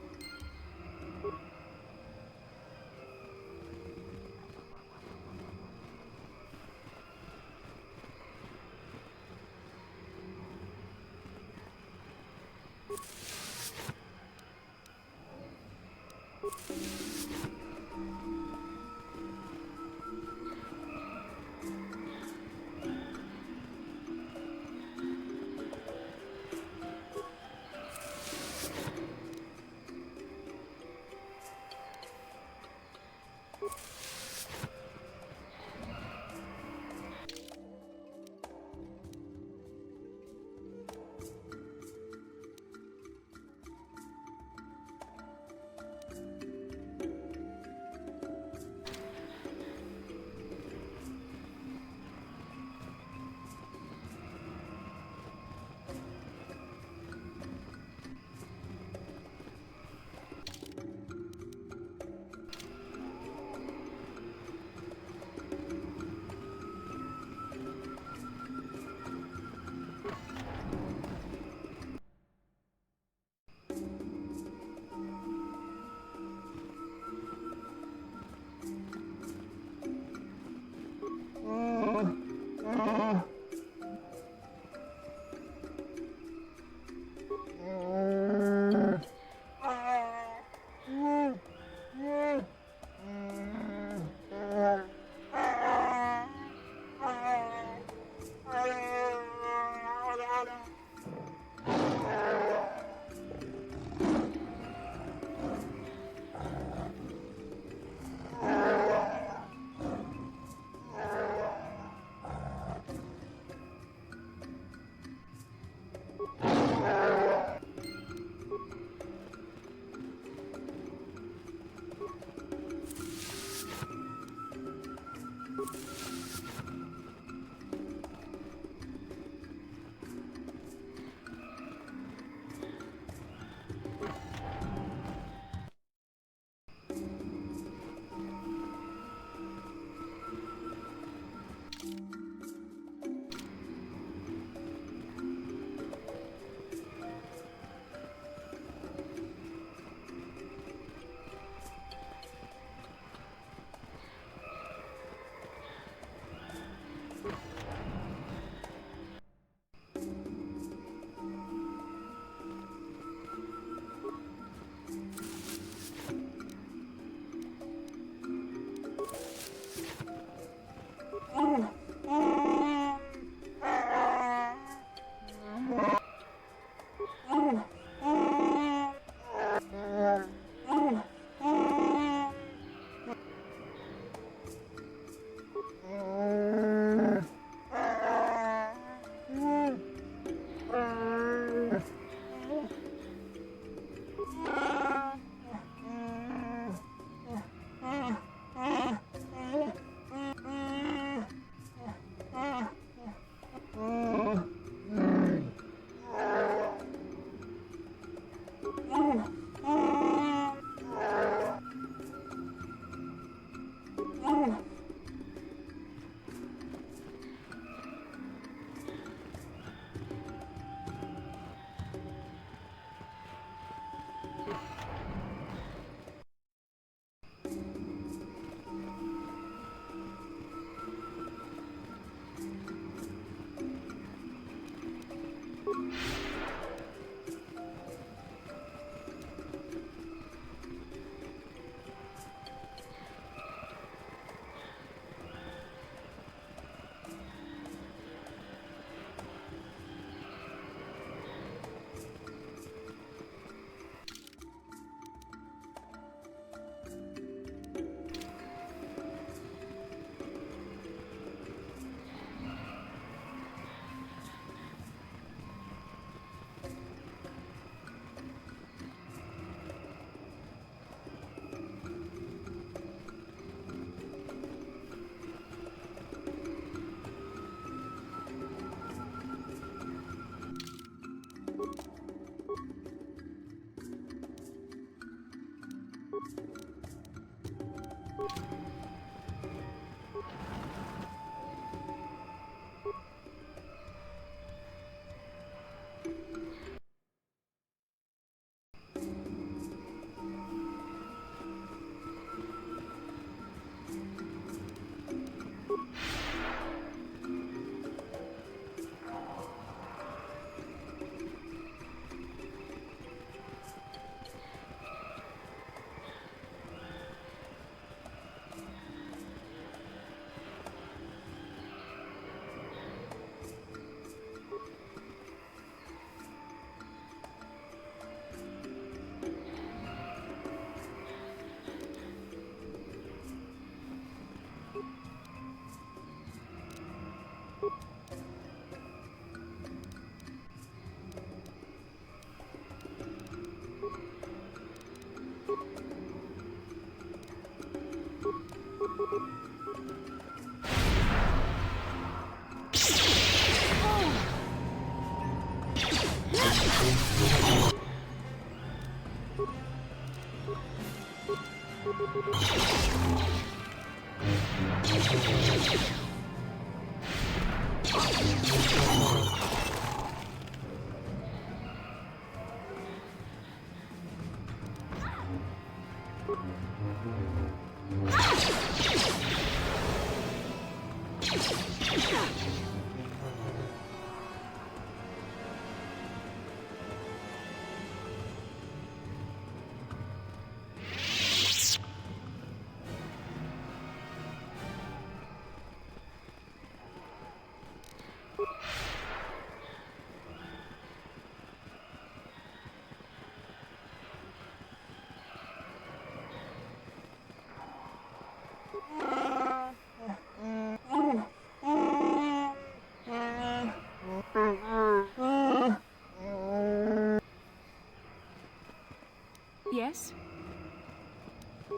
Yes?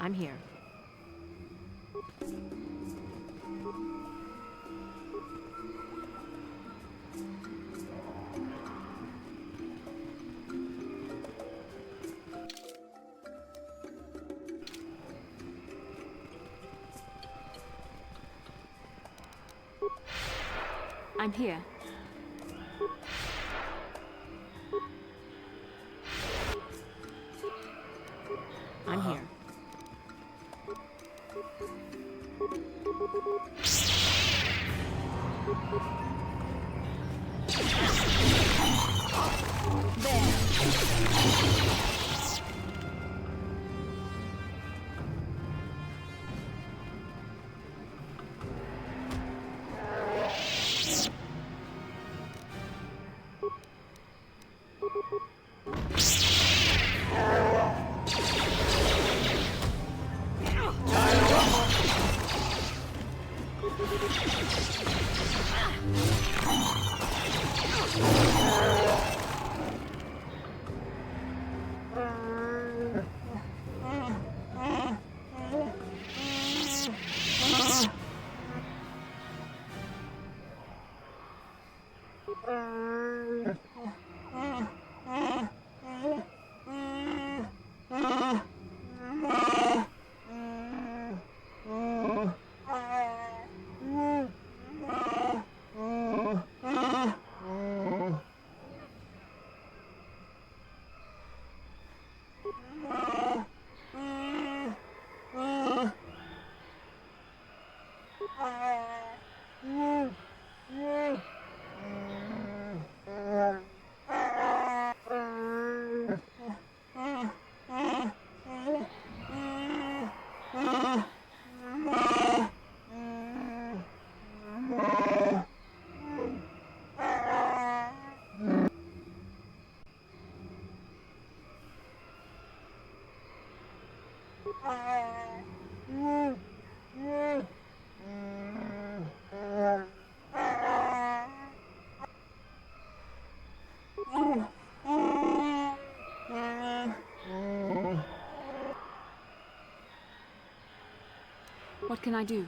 I'm here. I'm here. I'm here. What can I do?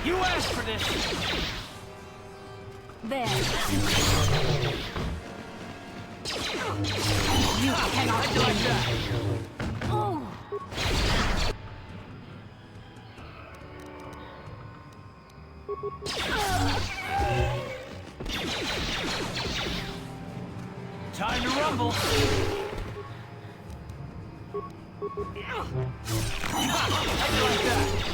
You asked for this! There. You cannot do that! Oh! Time to rumble! How'd you like that?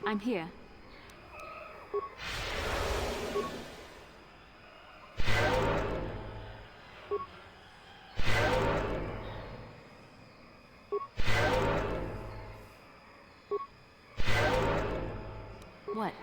I'm here. What?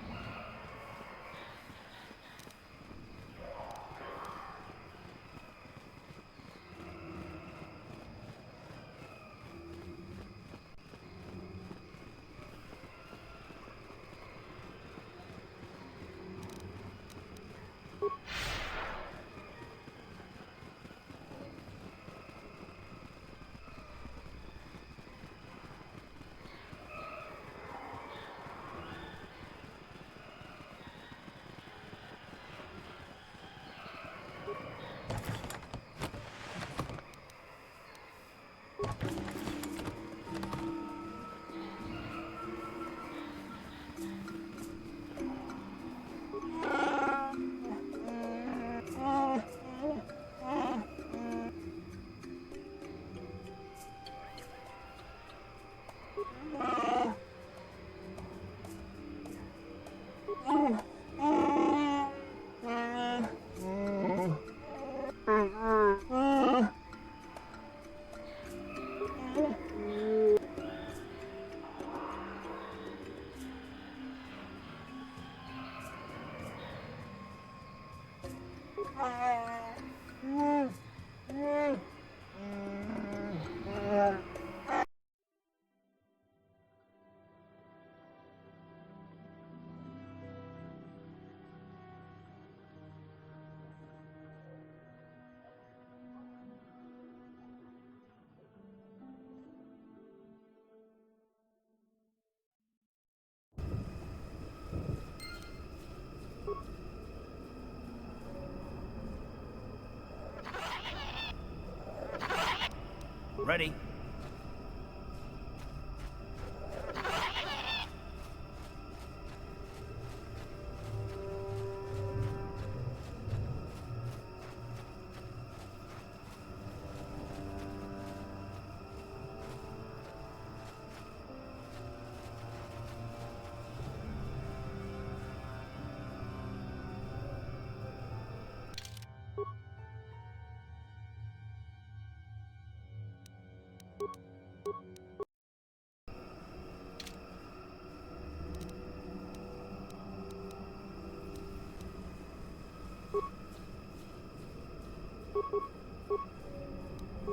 Ready?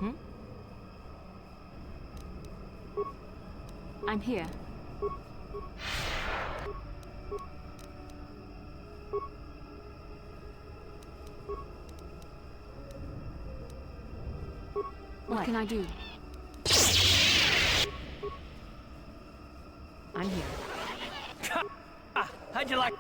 Hmm? I'm here. What can I do? I'm here. How'd you like?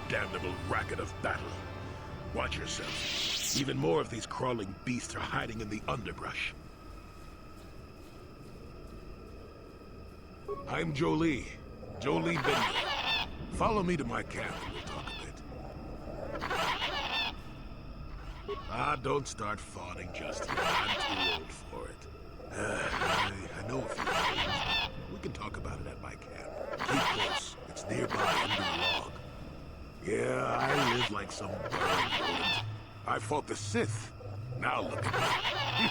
Damnable racket of battle. Watch yourself. Even more of these crawling beasts are hiding in the underbrush. I'm Jolie. Jolie Binder. Follow me to my camp and we'll talk a bit. Ah, don't start fawning just yet. I'm too old for it. I know a few things. We can talk about it at my camp. Keep close. It's nearby under a log. Yeah, I live like some burrowing rodent. I fought the Sith. Now look at me.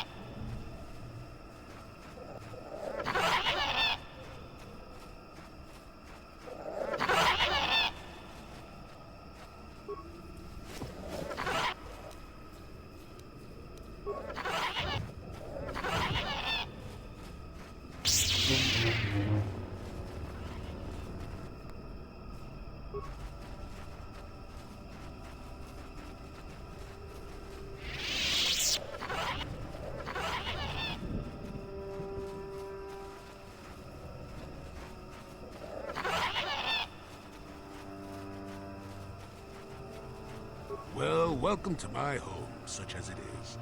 Well, welcome to my home, such as it is.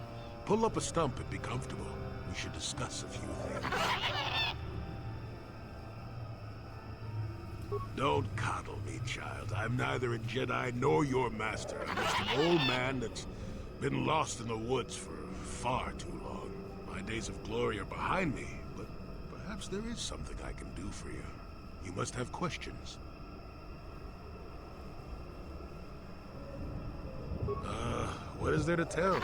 Pull up a stump and be comfortable. We should discuss a few things. Don't coddle me, child. I'm neither a Jedi nor your master. I'm just an old man that's been lost in the woods for far too long. My days of glory are behind me, but perhaps there is something I can do for you. You must have questions. What is there to tell?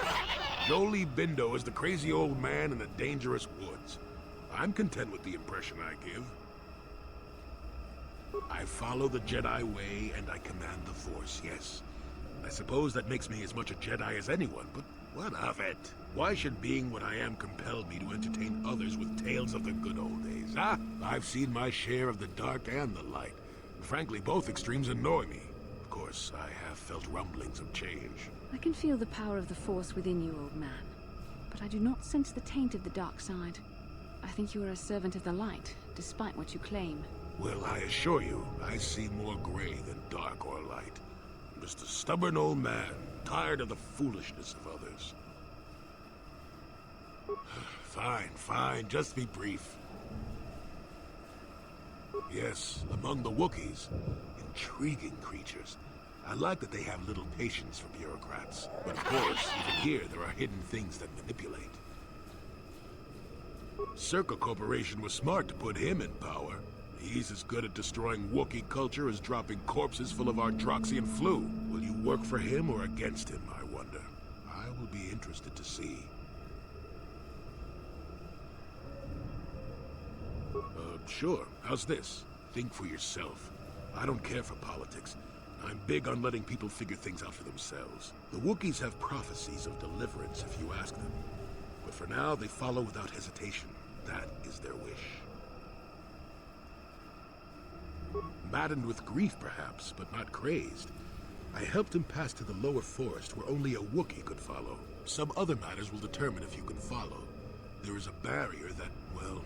Jolie Bindo is the crazy old man in the dangerous woods. I'm content with the impression I give. I follow the Jedi way and I command the Force, yes. I suppose that makes me as much a Jedi as anyone, but what of it? Why should being what I am compel me to entertain others with tales of the good old days, huh? I've seen my share of the dark and the light. Frankly, both extremes annoy me. Of course, I have felt rumblings of change. I can feel the power of the Force within you, old man. But I do not sense the taint of the dark side. I think you are a servant of the light, despite what you claim. Well, I assure you, I see more gray than dark or light. I'm just a stubborn old man, tired of the foolishness of others. Fine, just be brief. Yes, among the Wookiees, intriguing creatures. I like that they have little patience for bureaucrats. But of course, even here, there are hidden things that manipulate. Circa Corporation was smart to put him in power. He's as good at destroying Wookiee culture as dropping corpses full of Ardroxian flu. Will you work for him or against him, I wonder? I will be interested to see. Sure. How's this? Think for yourself. I don't care for politics. I'm big on letting people figure things out for themselves. The Wookiees have prophecies of deliverance if you ask them. But for now, they follow without hesitation. That is their wish. Maddened with grief, perhaps, but not crazed. I helped him pass to the lower forest where only a Wookiee could follow. Some other matters will determine if you can follow. There is a barrier that, well,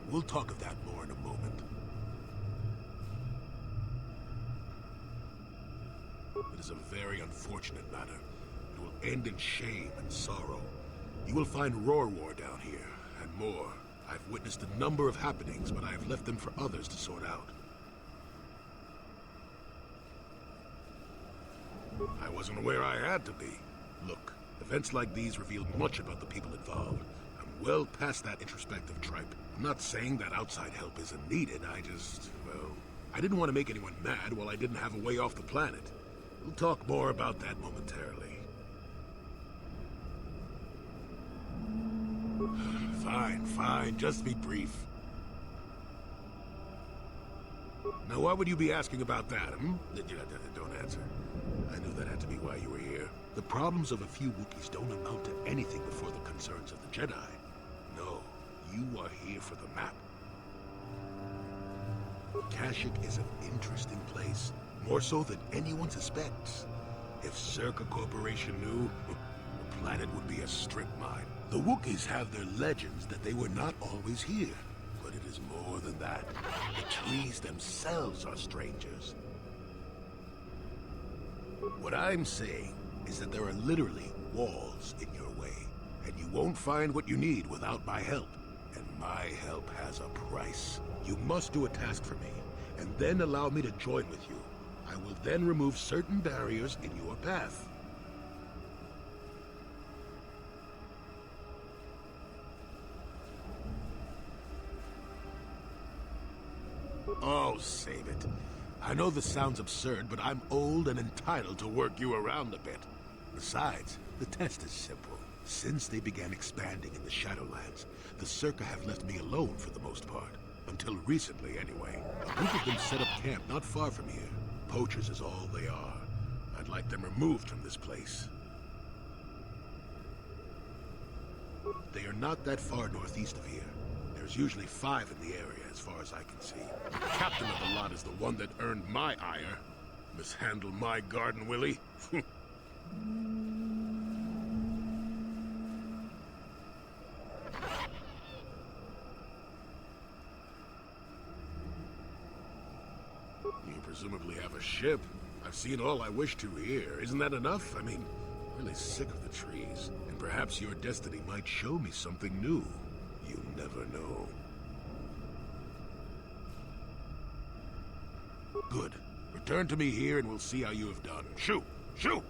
we'll talk of that more in a moment. It is a very unfortunate matter. It will end in shame and sorrow. You will find Rorwar down here, and more. I've witnessed a number of happenings, but I have left them for others to sort out. I wasn't aware I had to be. Look, events like these reveal much about the people involved. I'm well past that introspective tripe. I'm not saying that outside help isn't needed, well, I didn't want to make anyone mad while I didn't have a way off the planet. We'll talk more about that momentarily. Fine, just be brief. Now, why would you be asking about that, Don't answer. I knew that had to be why you were here. The problems of a few Wookiees don't amount to anything before the concerns of the Jedi. No, you are here for the map. Kashyyyk is an interesting place, more so than anyone suspects. If Czerka Corporation knew, the planet would be a strip mine. The Wookiees have their legends that they were not always here, but it is more than that. The trees themselves are strangers. What I'm saying is that there are literally walls in your way, and you won't find what you need without my help. And my help has a price. You must do a task for me, and then allow me to join with you. I will then remove certain barriers in your path. Oh, save it. I know this sounds absurd, but I'm old and entitled to work you around a bit. Besides, the test is simple. Since they began expanding in the Shadowlands, the Czerka have left me alone for the most part. Until recently, anyway. A group of them set up camp not far from here. Poachers is all they are. I'd like them removed from this place. They are not that far northeast of here. There's usually 5 in the area, as far as I can see. The captain of the lot is the one that earned my ire. Mishandle my garden, Willie? You presumably have a ship. I've seen all I wish to here. Isn't that enough? I mean, I'm really sick of the trees. And perhaps your destiny might show me something new. You never know. Good. Return to me here and we'll see how you have done. Shoot! Shoot!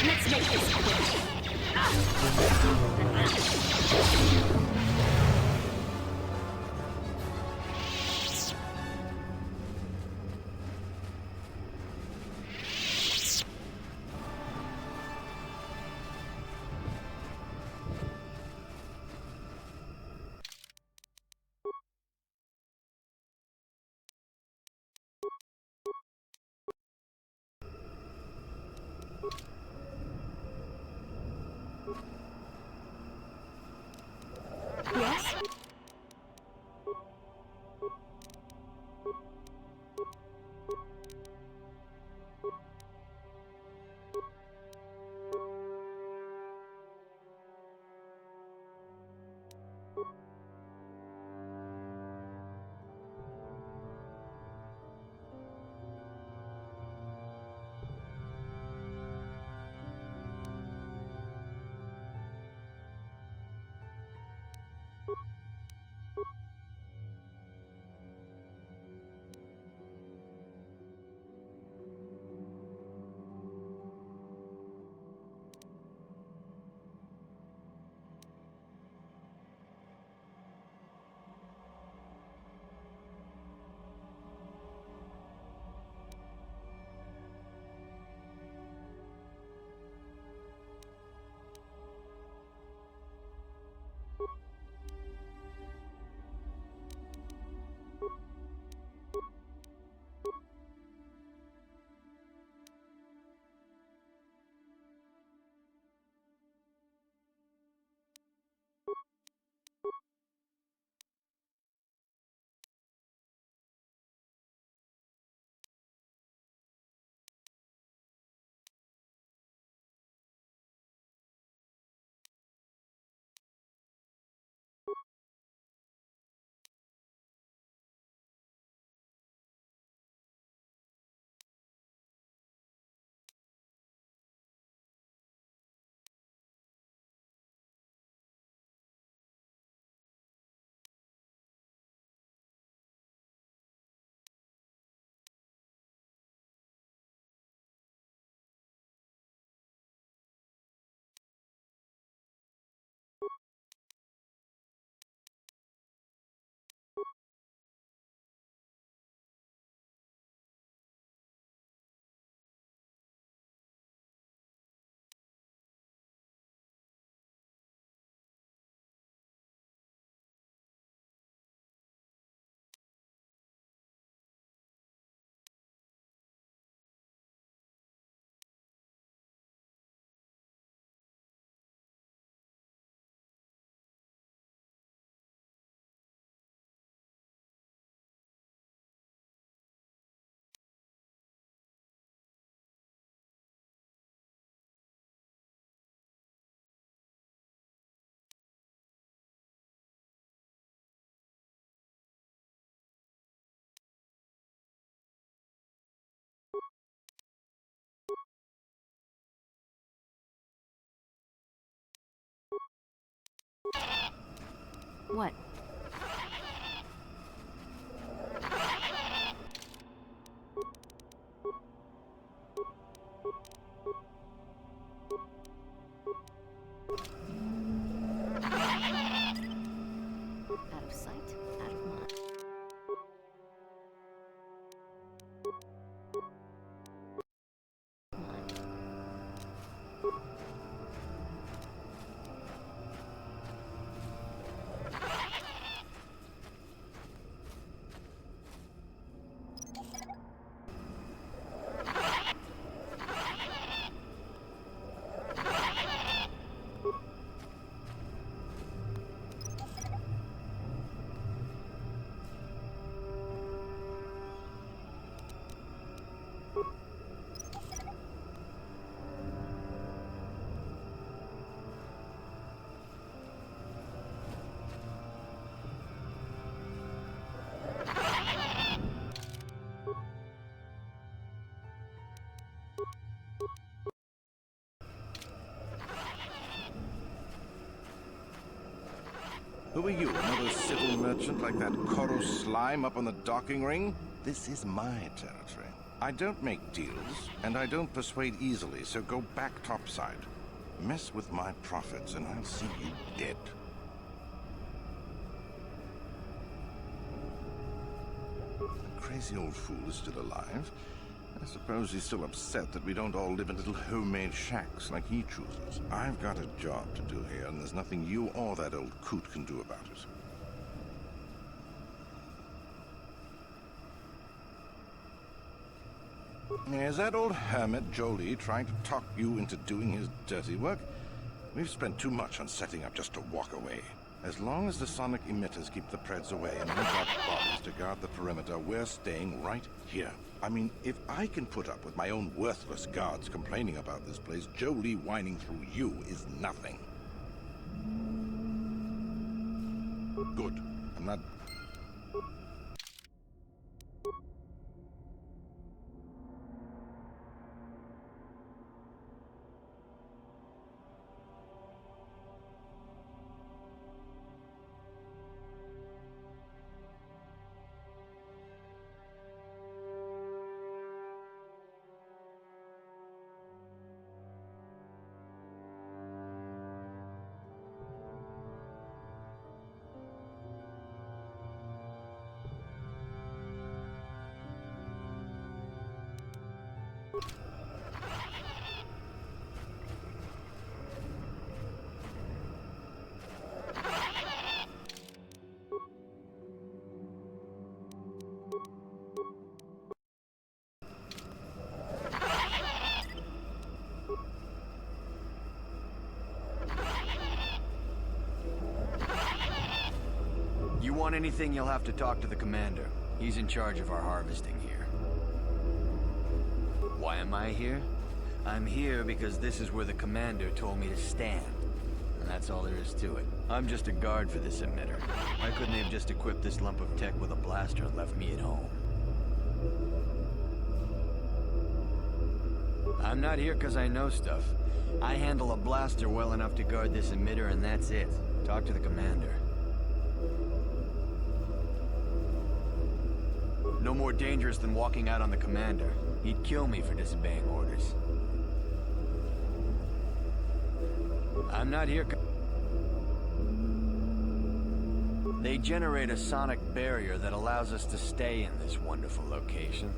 Let's make this quick. What? Out of sight, out of mind. Who are you, another civil merchant like that Koro slime up on the docking ring? This is my territory. I don't make deals, and I don't persuade easily, so go back topside. Mess with my profits, and I'll see you dead. The crazy old fool is still alive. I suppose he's still upset that we don't all live in little homemade shacks like he chooses. I've got a job to do here, and there's nothing you or that old coot can do about it. Is that old hermit Jolie trying to talk you into doing his dirty work? We've spent too much on setting up just to walk away. As long as the sonic emitters keep the Preds away and I've got bodies to guard the perimeter, we're staying right here. I mean, if I can put up with my own worthless guards complaining about this place, Jolie whining through you is nothing. Good. I'm not... You want anything, you'll have to talk to the commander. He's in charge of our harvesting here. Why am I here? I'm here because this is where the commander told me to stand. And that's all there is to it. I'm just a guard for this emitter. Why couldn't they have just equipped this lump of tech with a blaster and left me at home? I'm not here because I know stuff. I handle a blaster well enough to guard this emitter, and that's it. Talk to the commander. No more dangerous than walking out on the commander. He'd kill me for disobeying orders. I'm not here. They generate a sonic barrier that allows us to stay in this wonderful location.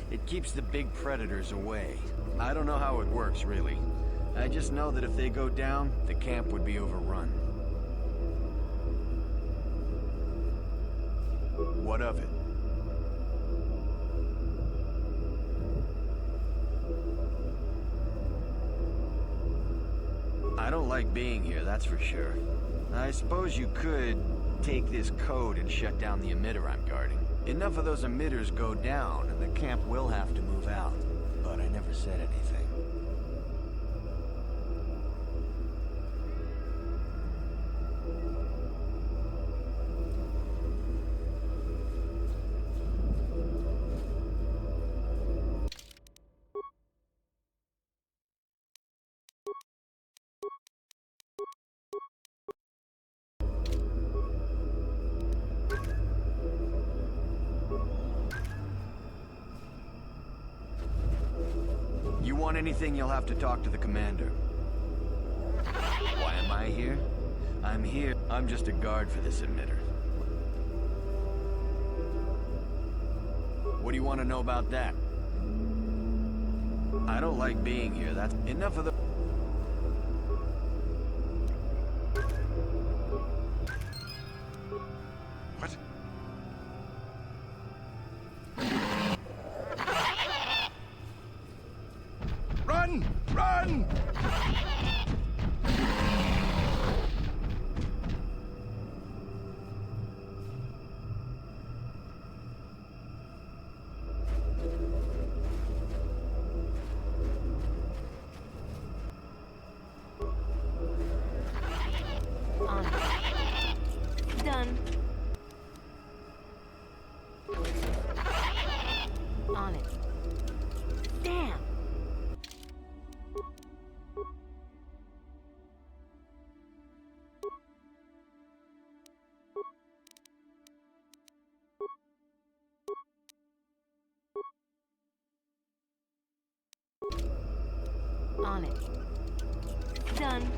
It keeps the big predators away. I don't know how it works, really. I just know that if they go down, the camp would be overrun. What of it? I don't like being here, that's for sure. I suppose you could take this code and shut down the emitter I'm guarding. Enough of those emitters go down, and the camp will have to move out. But I never said anything. want anything, you'll have to talk to the commander. Why am I here? I'm here. I'm just a guard for this emitter. What do you want to know about that? I don't like being here. That's enough of the... What? Run! Run! On it. Done. On it. Damn! On it. Done.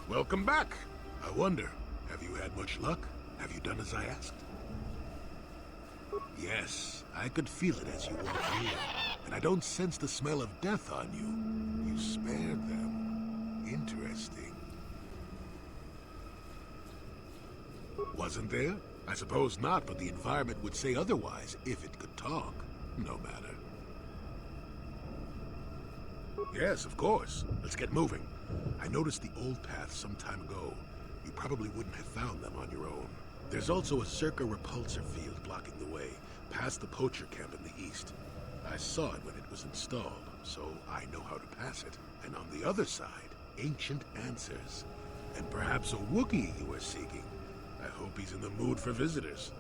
Welcome back. I wonder, have you had much luck? Have you done as I asked? Yes, I could feel it as you walked near, and I don't sense the smell of death on you. You spared them. Interesting. Wasn't there? I suppose not, but the environment would say otherwise if it could talk. No matter. Yes, of course. Let's get moving. I noticed the old path some time ago. You probably wouldn't have found them on your own. There's also a Circa repulsor field blocking the way, past the poacher camp in the east. I saw it when it was installed, so I know how to pass it. And on the other side, ancient answers. And perhaps a Wookiee you were seeking. I hope he's in the mood for visitors.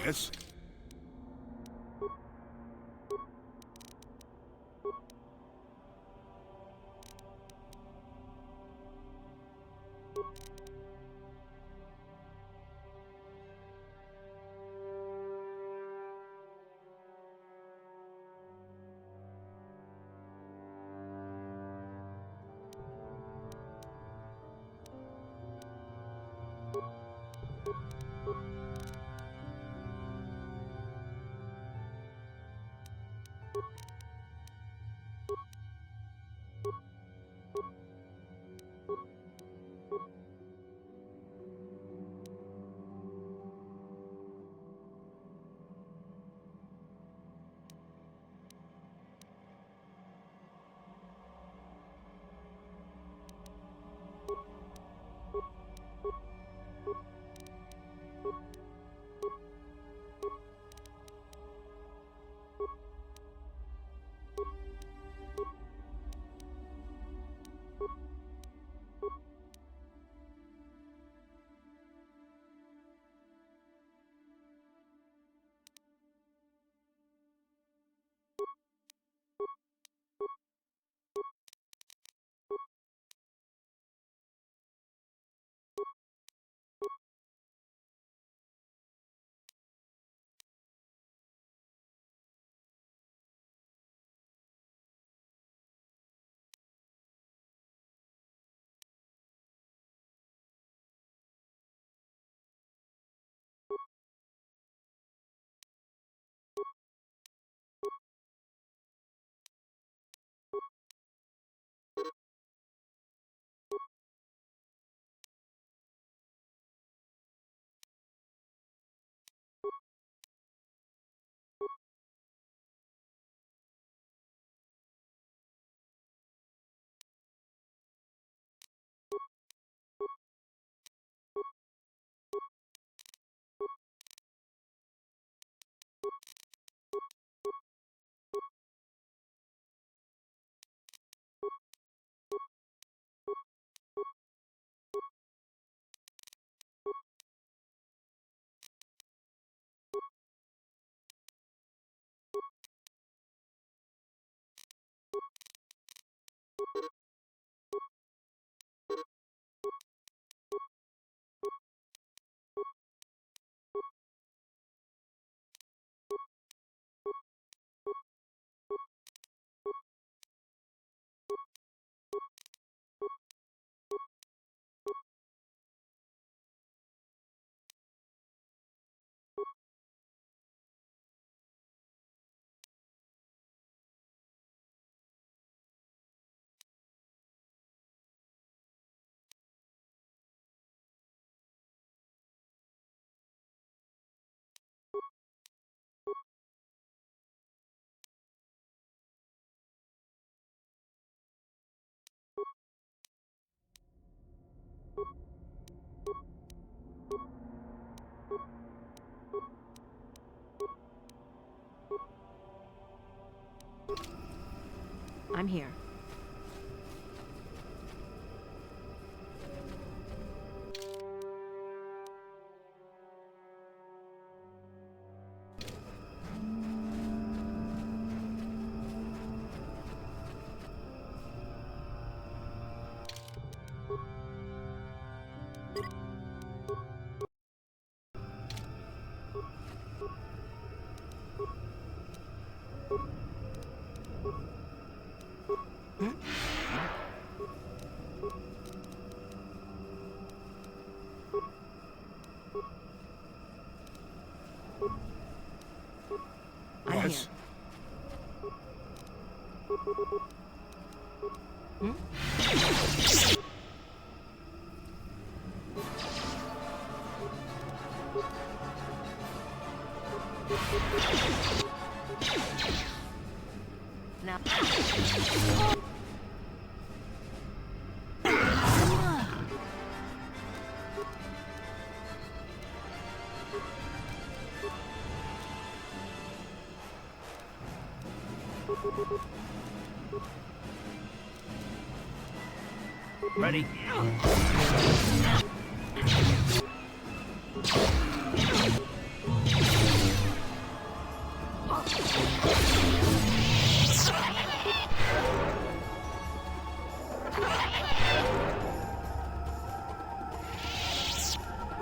Yes? I'm here. Yes? Now. Ready?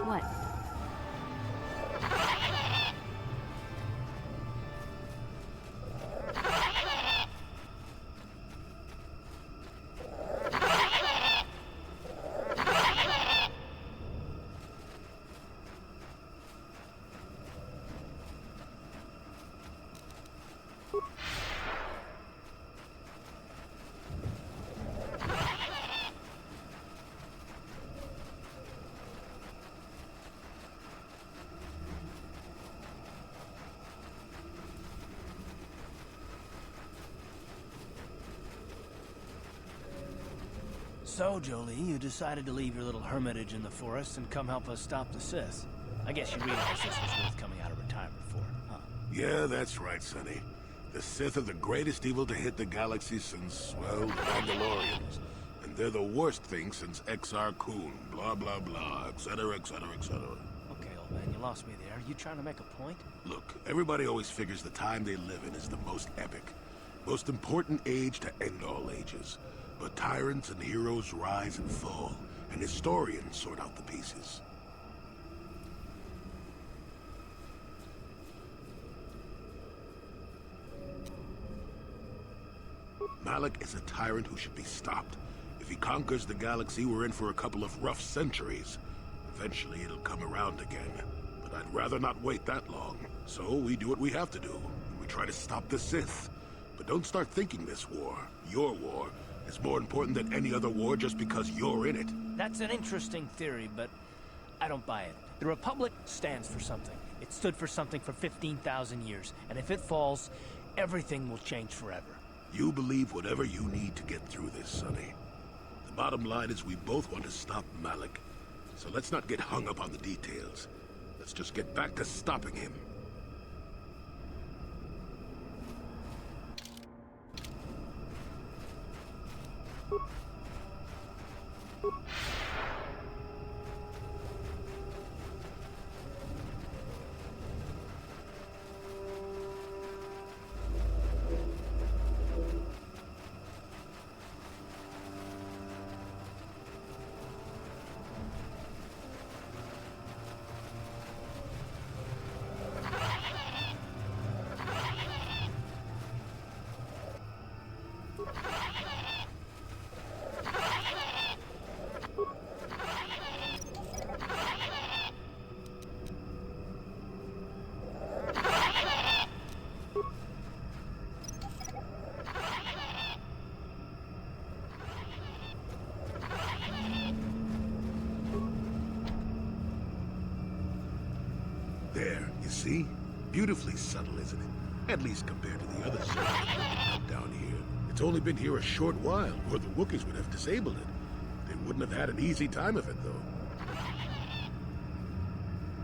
What? So, Jolie, you decided to leave your little hermitage in the forest and come help us stop the Sith. I guess you realized this was worth coming out of retirement for, huh? Yeah, that's right, Sonny. The Sith are the greatest evil to hit the galaxy since, well, the Mandalorians. And they're the worst thing since Exar Kun, blah, blah, blah, etc., etc., etc. Okay, old man, you lost me there. You trying to make a point? Look, everybody always figures the time they live in is the most epic. Most important age to end all ages. But tyrants and heroes rise and fall, and historians sort out the pieces. Malak is a tyrant who should be stopped. If he conquers the galaxy, we're in for a couple of rough centuries. Eventually, it'll come around again. But I'd rather not wait that long. So we do what we have to do. We try to stop the Sith. But don't start thinking this war, your war, is more important than any other war just because you're in it. That's an interesting theory, but I don't buy it. The Republic stands for something. It stood for something for 15,000 years, and if it falls, everything will change forever. You believe whatever you need to get through this, Sonny. The bottom line is we both want to stop Malak. So let's not get hung up on the details. Let's just get back to stopping him. There, you see? Beautifully subtle, isn't it? At least compared to the other circuits that come down here. It's only been here a short while, or the Wookiees would have disabled it. They wouldn't have had an easy time of it, though.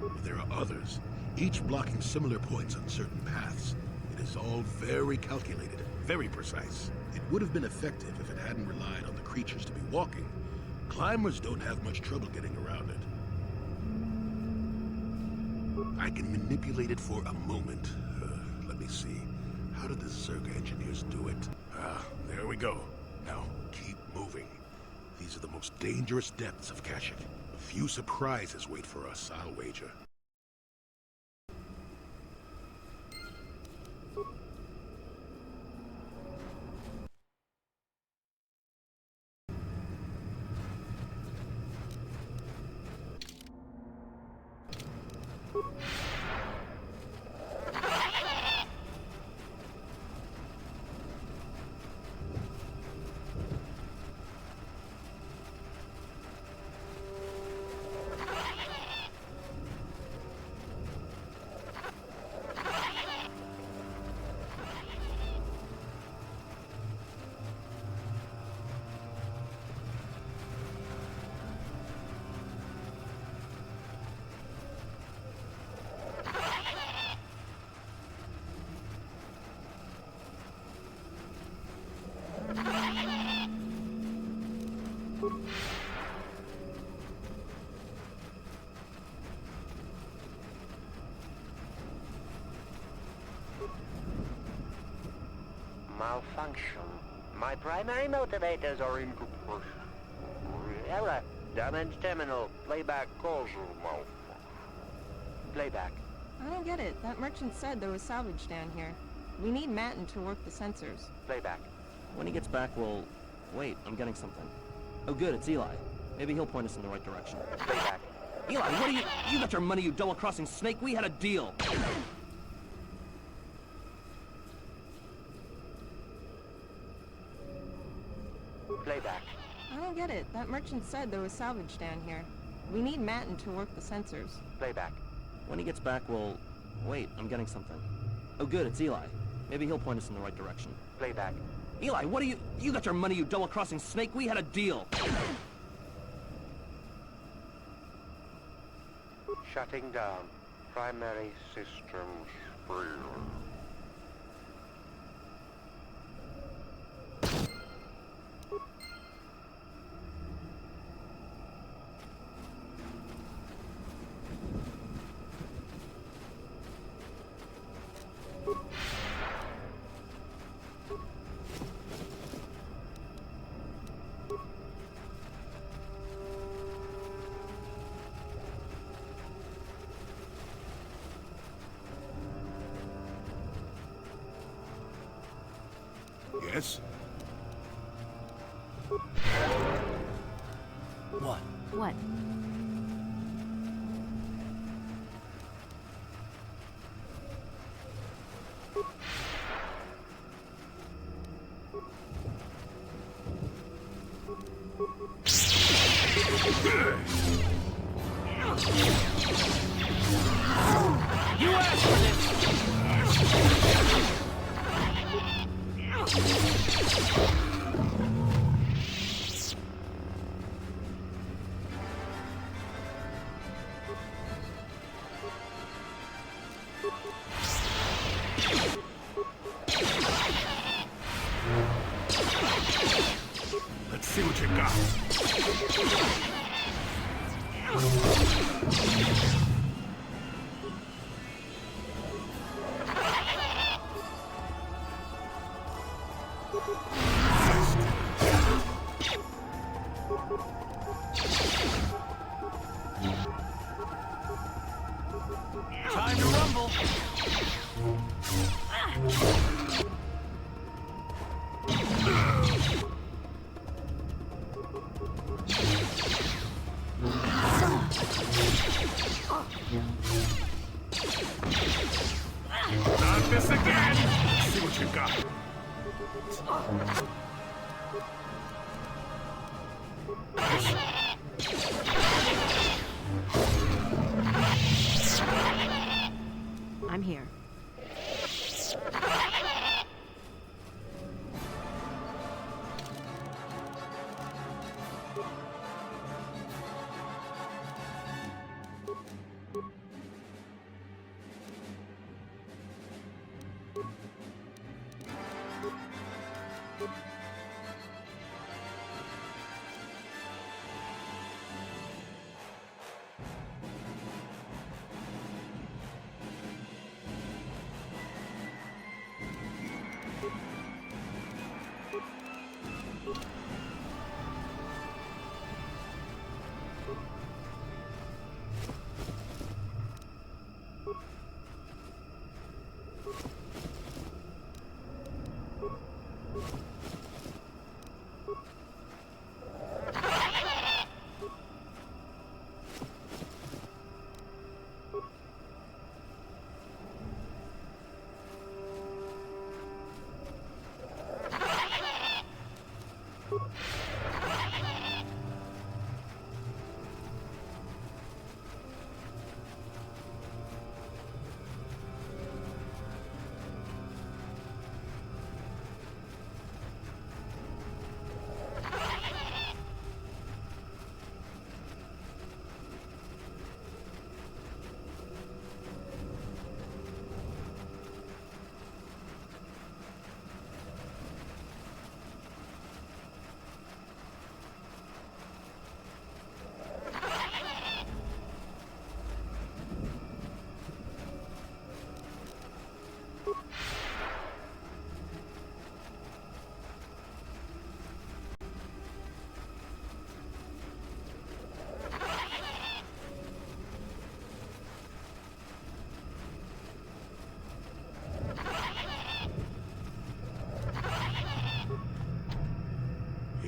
But there are others, each blocking similar points on certain paths. It is all very calculated, very precise. It would have been effective if it hadn't relied on the creatures to be walking. Climbers don't have much trouble getting around it. I can manipulate it for a moment. Let me see. How did the Zerga engineers do it? There we go. Now, keep moving. These are the most dangerous depths of Ketchup. A few surprises wait for us, I'll wager. Malfunction. My primary motivators are in error. Damage terminal. Playback causal malfunction. Playback. I don't get it. That merchant said there was salvage down here. We need Matin to work the sensors. Playback. When he gets back, we'll... Wait, I'm getting something. Oh good, it's Eli. Maybe he'll point us in the right direction. Playback. Eli, what are you... You got your money, you double-crossing snake. We had a deal. Playback. I don't get it. That merchant said there was salvage down here. We need Matin to work the sensors. Playback. When he gets back, we'll... Wait, I'm getting something. Oh good, it's Eli. Maybe he'll point us in the right direction. Playback. Eli, what are you... You got your money, you double-crossing snake. We had a deal. Shutting down. Primary systems failure. Yes? What? What? You asked for this! Let's see what you got. Time to rumble! Not this again! Let's see what you got. I'm here.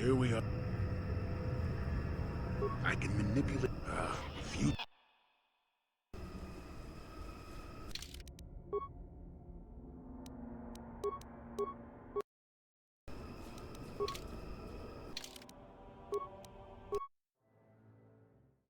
Here we are. I can manipulate